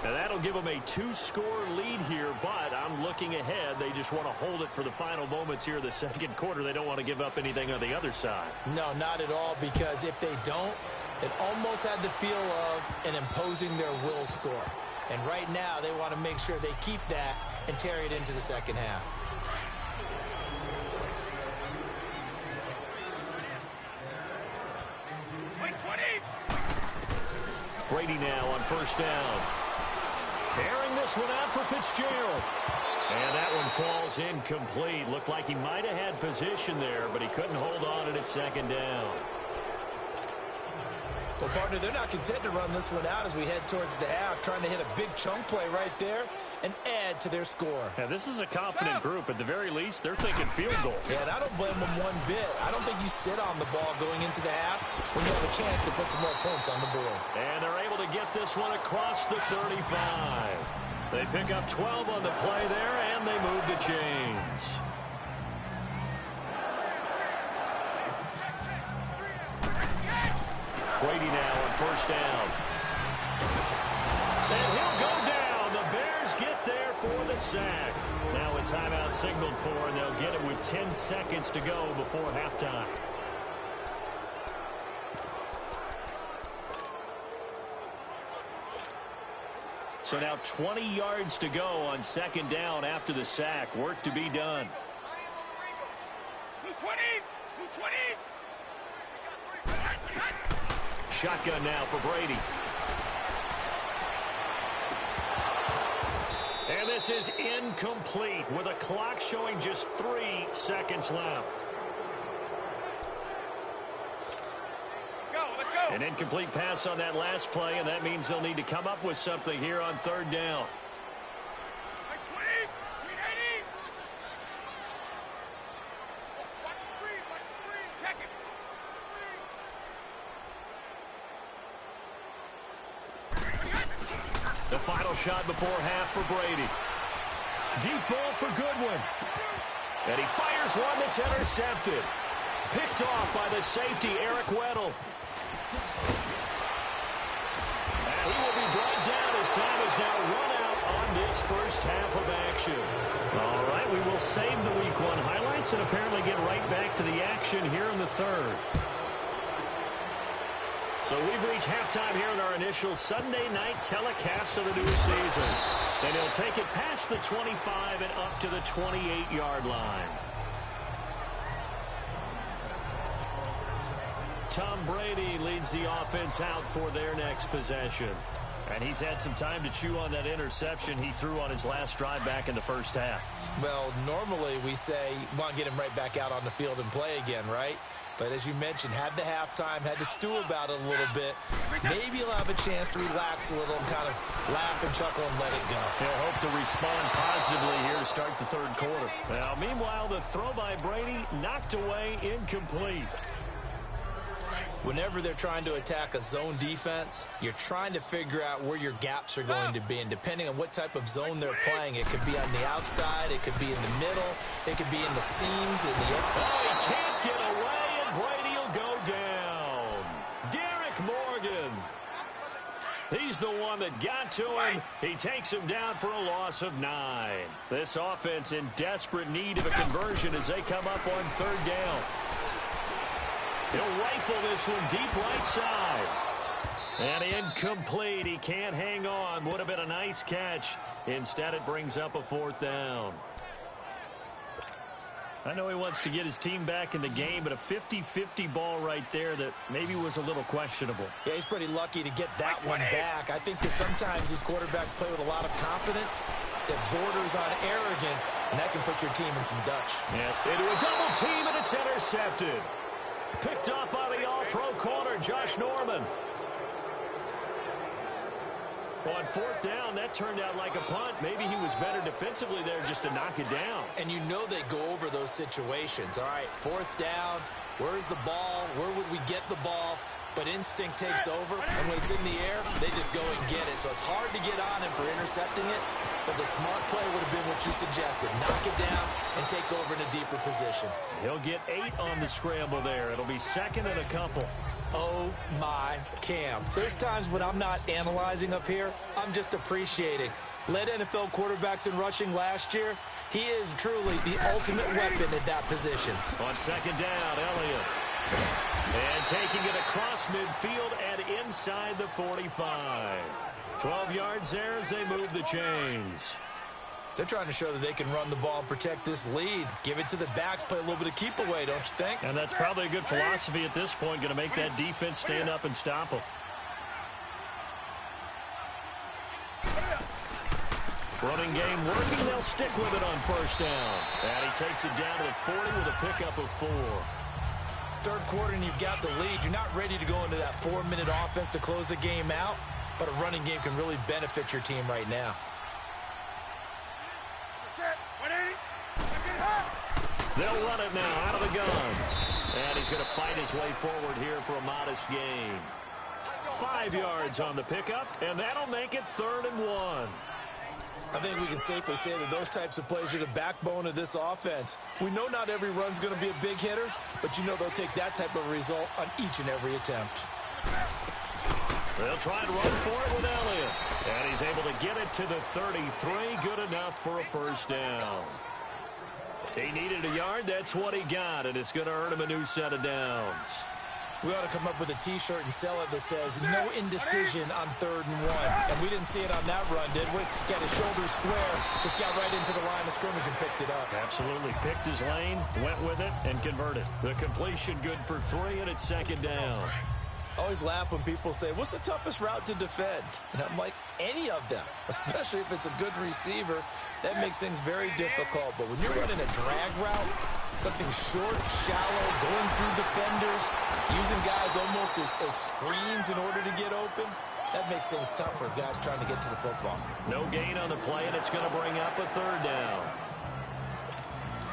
And that'll give them a 2-score lead here, but I'm looking ahead. They just want to hold it for the final moments here of the second quarter. They don't want to give up anything on the other side. No, not at all, because if they don't, it almost had the feel of an imposing their will score. And right now, they want to make sure they keep that and carry it into the second half. Brady now on first down. Airing this one out for Fitzgerald. And that one falls incomplete. Looked like he might have had position there, but he couldn't hold on at second down. Well, partner, they're not content to run this one out as we head towards the half, trying to hit a big chunk play right there and add to their score. Yeah, this is a confident group. At the very least, they're thinking field goal. Yeah, and I don't blame them one bit. I don't think you sit on the ball going into the half when you have a chance to put some more points on the board. And they're able to get this one across the 35. They pick up 12 on the play there, and they move the chains. Brady now on first down. And he'll go down. The Bears get there for the sack. Now a timeout signaled for, and they'll get it with 10 seconds to go before halftime. So now 20 yards to go on second down after the sack. Work to be done. 220! Shotgun now for Brady. And this is incomplete with a clock showing just 3 seconds left. Let's go. An incomplete pass on that last play, and that means they'll need to come up with something here on third down. The final shot before half for Brady. Deep ball for Goodwin. And he fires one that's intercepted. Picked off by the safety, Eric Weddle. And he will be brought down as time is now run out on this first half of action. All right, we will save the Week 1 highlights and apparently get right back to the action here in the third. So we've reached halftime here in our initial Sunday night telecast of the new season. And he'll take it past the 25 and up to the 28-yard line. Tom Brady leads the offense out for their next possession. And he's had some time to chew on that interception he threw on his last drive back in the first half. Well, normally we say, want to get him right back out on the field and play again, right? But as you mentioned, had the halftime, had to stew about it a little bit. Maybe he'll have a chance to relax a little and kind of laugh and chuckle and let it go. He'll hope to respond positively here to start the third quarter. Now, meanwhile, the throw by Brady knocked away, incomplete. Whenever they're trying to attack a zone defense, you're trying to figure out where your gaps are going to be. And depending on what type of zone they're playing, it could be on the outside, it could be in the middle, it could be in the seams. Oh, he can't get away, and Brady will go down. Derek Morgan. He's the one that got to him. He takes him down for a loss of 9. This offense in desperate need of a conversion as they come up on 3rd down. He'll rifle this one deep right side. And incomplete. He can't hang on. Would have been a nice catch. Instead, it brings up a 4th down. I know he wants to get his team back in the game, but a 50-50 ball right there that maybe was a little questionable. Yeah, he's pretty lucky to get that one back. I think that sometimes these quarterbacks play with a lot of confidence that borders on arrogance, and that can put your team in some Dutch. Yeah, into a double team, and it's intercepted. Picked up by the all-pro corner, Josh Norman. On 4th down, that turned out like a punt. Maybe he was better defensively there just to knock it down. And you know they go over those situations. All right, 4th down, where's the ball? Where would we get the ball? But instinct takes over, and when it's in the air, they just go and get it. So it's hard to get on him for intercepting it, but the smart play would have been what you suggested. Knock it down and take over in a deeper position. He'll get 8 on the scramble there. It'll be 2nd and a couple. Oh, my Cam. There's times when I'm not analyzing up here. I'm just appreciating. Led NFL quarterbacks in rushing last year. He is truly the ultimate weapon at that position. On 2nd down, Elliott. And taking it across midfield and inside the 45. 12 yards there as they move the chains. They're trying to show that they can run the ball and protect this lead. Give it to the backs, play a little bit of keep away, don't you think? And that's probably a good philosophy at this point, going to make that defense stand up and stop them. Running game working, they'll stick with it on 1st down. And he takes it down to the 40 with a pickup of 4. 3rd quarter and you've got the lead. You're not ready to go into that 4-minute offense to close the game out, but a running game can really benefit your team right now. They'll run it now out of the gun. And he's going to fight his way forward here for a modest gain. 5 yards on the pickup, and that'll make it 3rd and 1. I think we can safely say that those types of plays are the backbone of this offense. We know not every run's going to be a big hitter, but you know they'll take that type of result on each and every attempt. They'll try and run for it with Elliott. And he's able to get it to the 33. Good enough for a 1st down. He needed a yard. That's what he got, and it's going to earn him a new set of downs. We ought to come up with a T-shirt and sell it that says, no indecision on 3rd and 1. And we didn't see it on that run, did we? Got his shoulder square, just got right into the line of scrimmage and picked it up. Absolutely. Picked his lane, went with it, and converted. The completion good for 3, and it's 2nd down. I always laugh when people say, what's the toughest route to defend? And I'm like, any of them, especially if it's a good receiver. That makes things very difficult. But when you're running a drag route, something short, shallow, going through defenders, using guys almost as screens in order to get open, that makes things tough for guys trying to get to the football. No gain on the play, and it's going to bring up a 3rd down.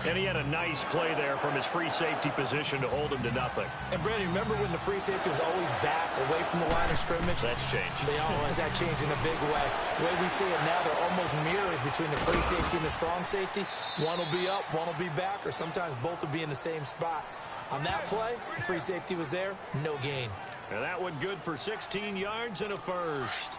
And he had a nice play there from his free safety position to hold him to nothing. And, Brandon, remember when the free safety was always back, away from the line of scrimmage? That's changed. They always that changed in a big way. The way we see it now, they're almost mirrors between the free safety and the strong safety. One will be up, one will be back, or sometimes both will be in the same spot. On that play, the free safety was there, no gain. And that one good for 16 yards and a 1st.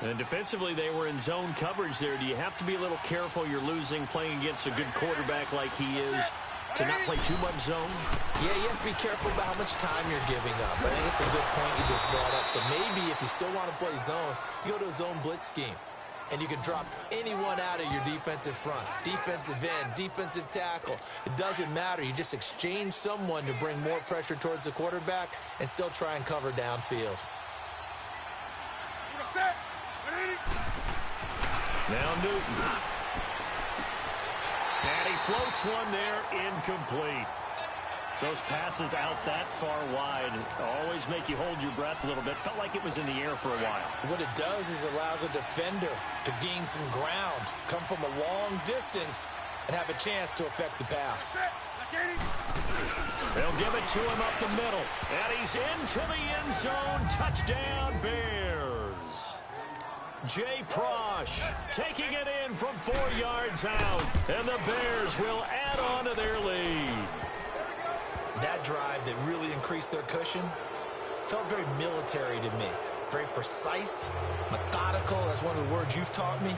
And defensively, they were in zone coverage there. Do you have to be a little careful you're losing playing against a good quarterback like he is to not play too much zone? Yeah, you have to be careful about how much time you're giving up. I think it's a good point you just brought up. So maybe if you still want to play zone, you go to a zone blitz scheme. And you can drop anyone out of your defensive front, defensive end, defensive tackle. It doesn't matter. You just exchange someone to bring more pressure towards the quarterback and still try and cover downfield. Now Newton. And he floats one there, incomplete. Those passes out that far wide always make you hold your breath a little bit. Felt like it was in the air for a while. What it does is allows a defender to gain some ground, come from a long distance, and have a chance to affect the pass. They'll give it to him up the middle. And he's into the end zone. Touchdown, Bears. Jay Prosh taking it in from 4 yards out. And the Bears will add on to their lead. That drive that really increased their cushion felt very military to me. Very precise, methodical. That's one of the words you've taught me.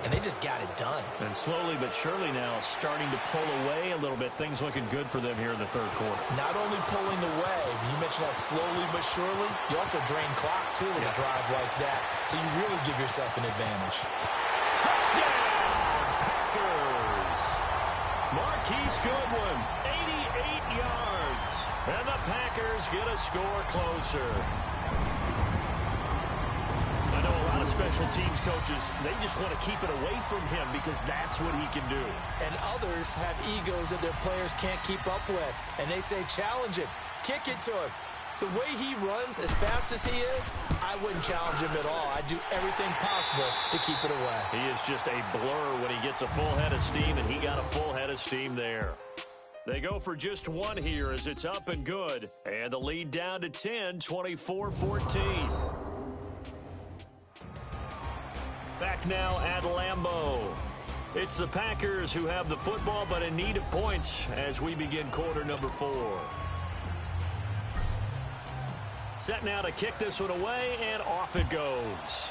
And they just got it done. And slowly but surely now starting to pull away a little bit. Things looking good for them here in the third quarter. Not only pulling away, but you mentioned that slowly but surely. You also drain clock, too, with a drive like that. So you really give yourself an advantage. Touchdown, Packers. Marquise Goodwin, 88 yards. And the Packers get a score closer. I know a lot of special teams coaches, they just want to keep it away from him because that's what he can do. And others have egos that their players can't keep up with. And they say, challenge him, kick it to him. The way he runs as fast as he is, I wouldn't challenge him at all. I'd do everything possible to keep it away. He is just a blur when he gets a full head of steam, and he got a full head of steam there. They go for just one here as it's up and good. And the lead down to 10, 24-14. Back now at Lambeau. It's the Packers who have the football, but in need of points as we begin quarter number 4. Set now to kick this one away, and off it goes.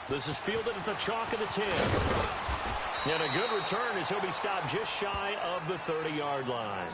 This is fielded at the chalk of the 10. And a good return as he'll be stopped just shy of the 30-yard line.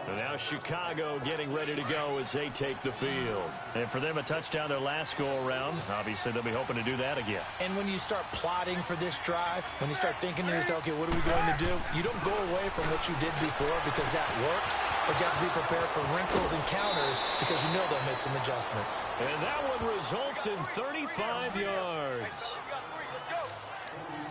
And now Chicago getting ready to go as they take the field. And for them, a touchdown their last go-around. Obviously, they'll be hoping to do that again. And when you start plotting for this drive, when you start thinking to yourself, okay, what are we going to do? You don't go away from what you did before because that worked, but you have to be prepared for wrinkles and counters because you know they'll make some adjustments. And that one results in 35 yards.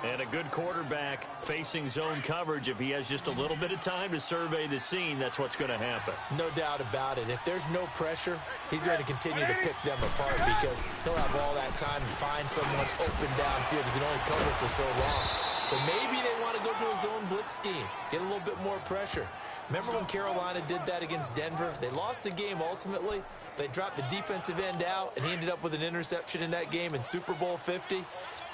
And a good quarterback facing zone coverage. If he has just a little bit of time to survey the scene, that's what's going to happen. No doubt about it. If there's no pressure, he's going to continue to pick them apart because he'll have all that time to find someone open downfield. He can only cover for so long. So maybe they want to go to a zone blitz scheme, get a little bit more pressure. Remember when Carolina did that against Denver? They lost the game ultimately. They dropped the defensive end out, and he ended up with an interception in that game in Super Bowl 50.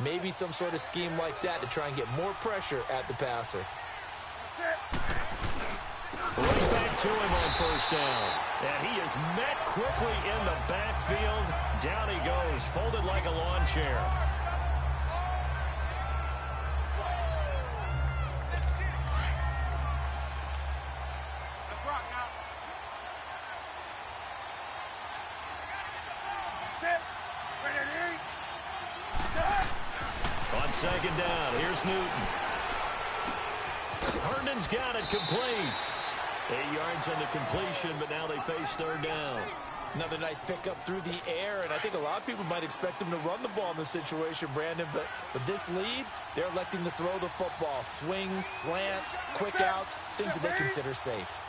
Maybe some sort of scheme like that to try and get more pressure at the passer. Right back to him on first down. And he is met quickly in the backfield. Down he goes, folded like a lawn chair. On second down, here's Newton. Herndon's got it complete. 8 yards on the completion, but now they face third down. Another nice pickup through the air, and I think a lot of people might expect them to run the ball in this situation, Brandon, but with this lead, they're electing to throw the football. Swings, slants, quick outs, things that they consider safe.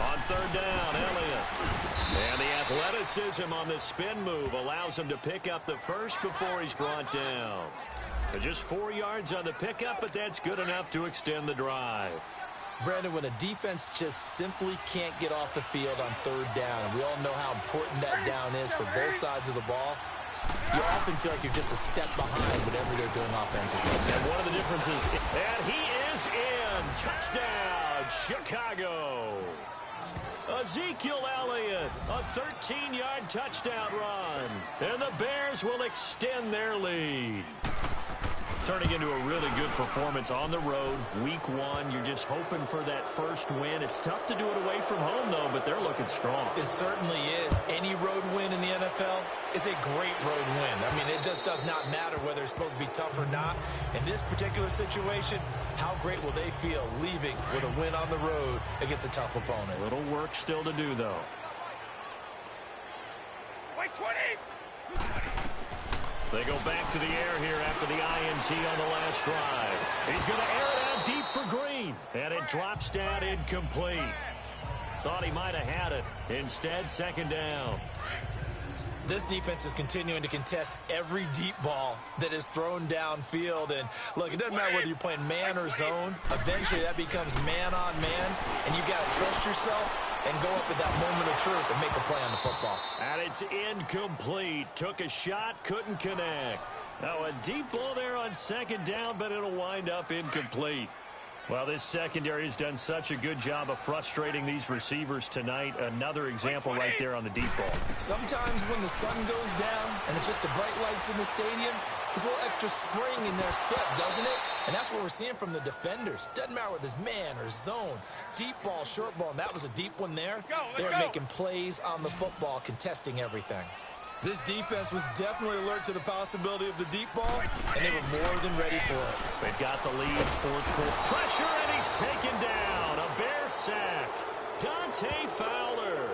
On third down, Elliott. And the athleticism on the spin move allows him to pick up the first before he's brought down. Just 4 yards on the pickup, but that's good enough to extend the drive. Brandon, when a defense just simply can't get off the field on third down, and we all know how important that down is for both sides of the ball, you often feel like you're just a step behind whatever they're doing offensively. And one of the differences, and he is in. Touchdown, Chicago. Ezekiel Elliott, a 13-yard touchdown run. And the Bears will extend their lead. Turning into a really good performance on the road. Week 1, you're just hoping for that first win. It's tough to do it away from home, though, but they're looking strong. It certainly is. Any road win in the NFL is a great road win. I mean, it just does not matter whether it's supposed to be tough or not. In this particular situation, how great will they feel leaving with a win on the road against a tough opponent? Little work still to do, though. Wait, 20! They go back to the air here after the INT on the last drive. He's going to air it out deep for Green. And it drops down incomplete. Thought he might have had it. Instead, second down. This defense is continuing to contest every deep ball that is thrown downfield. And, look, it doesn't matter whether you're playing man or zone. Eventually, that becomes man-on-man, and you've got to trust yourself and go up at that moment of truth and make a play on the football. And it's incomplete. Took a shot, couldn't connect. Now, a deep ball there on second down, but it'll wind up incomplete. Well, this secondary has done such a good job of frustrating these receivers tonight. Another example right there on the deep ball. Sometimes when the sun goes down and it's just the bright lights in the stadium, there's a little extra spring in their step, doesn't it? And that's what we're seeing from the defenders. Doesn't matter whether it's man or zone, deep ball, short ball, and that was a deep one there. They're making plays on the football, contesting everything. This defense was definitely alert to the possibility of the deep ball, and they were more than ready for it. They've got the lead, fourth quarter. Pressure, and he's taken down. A Bear sack. Dante Fowler.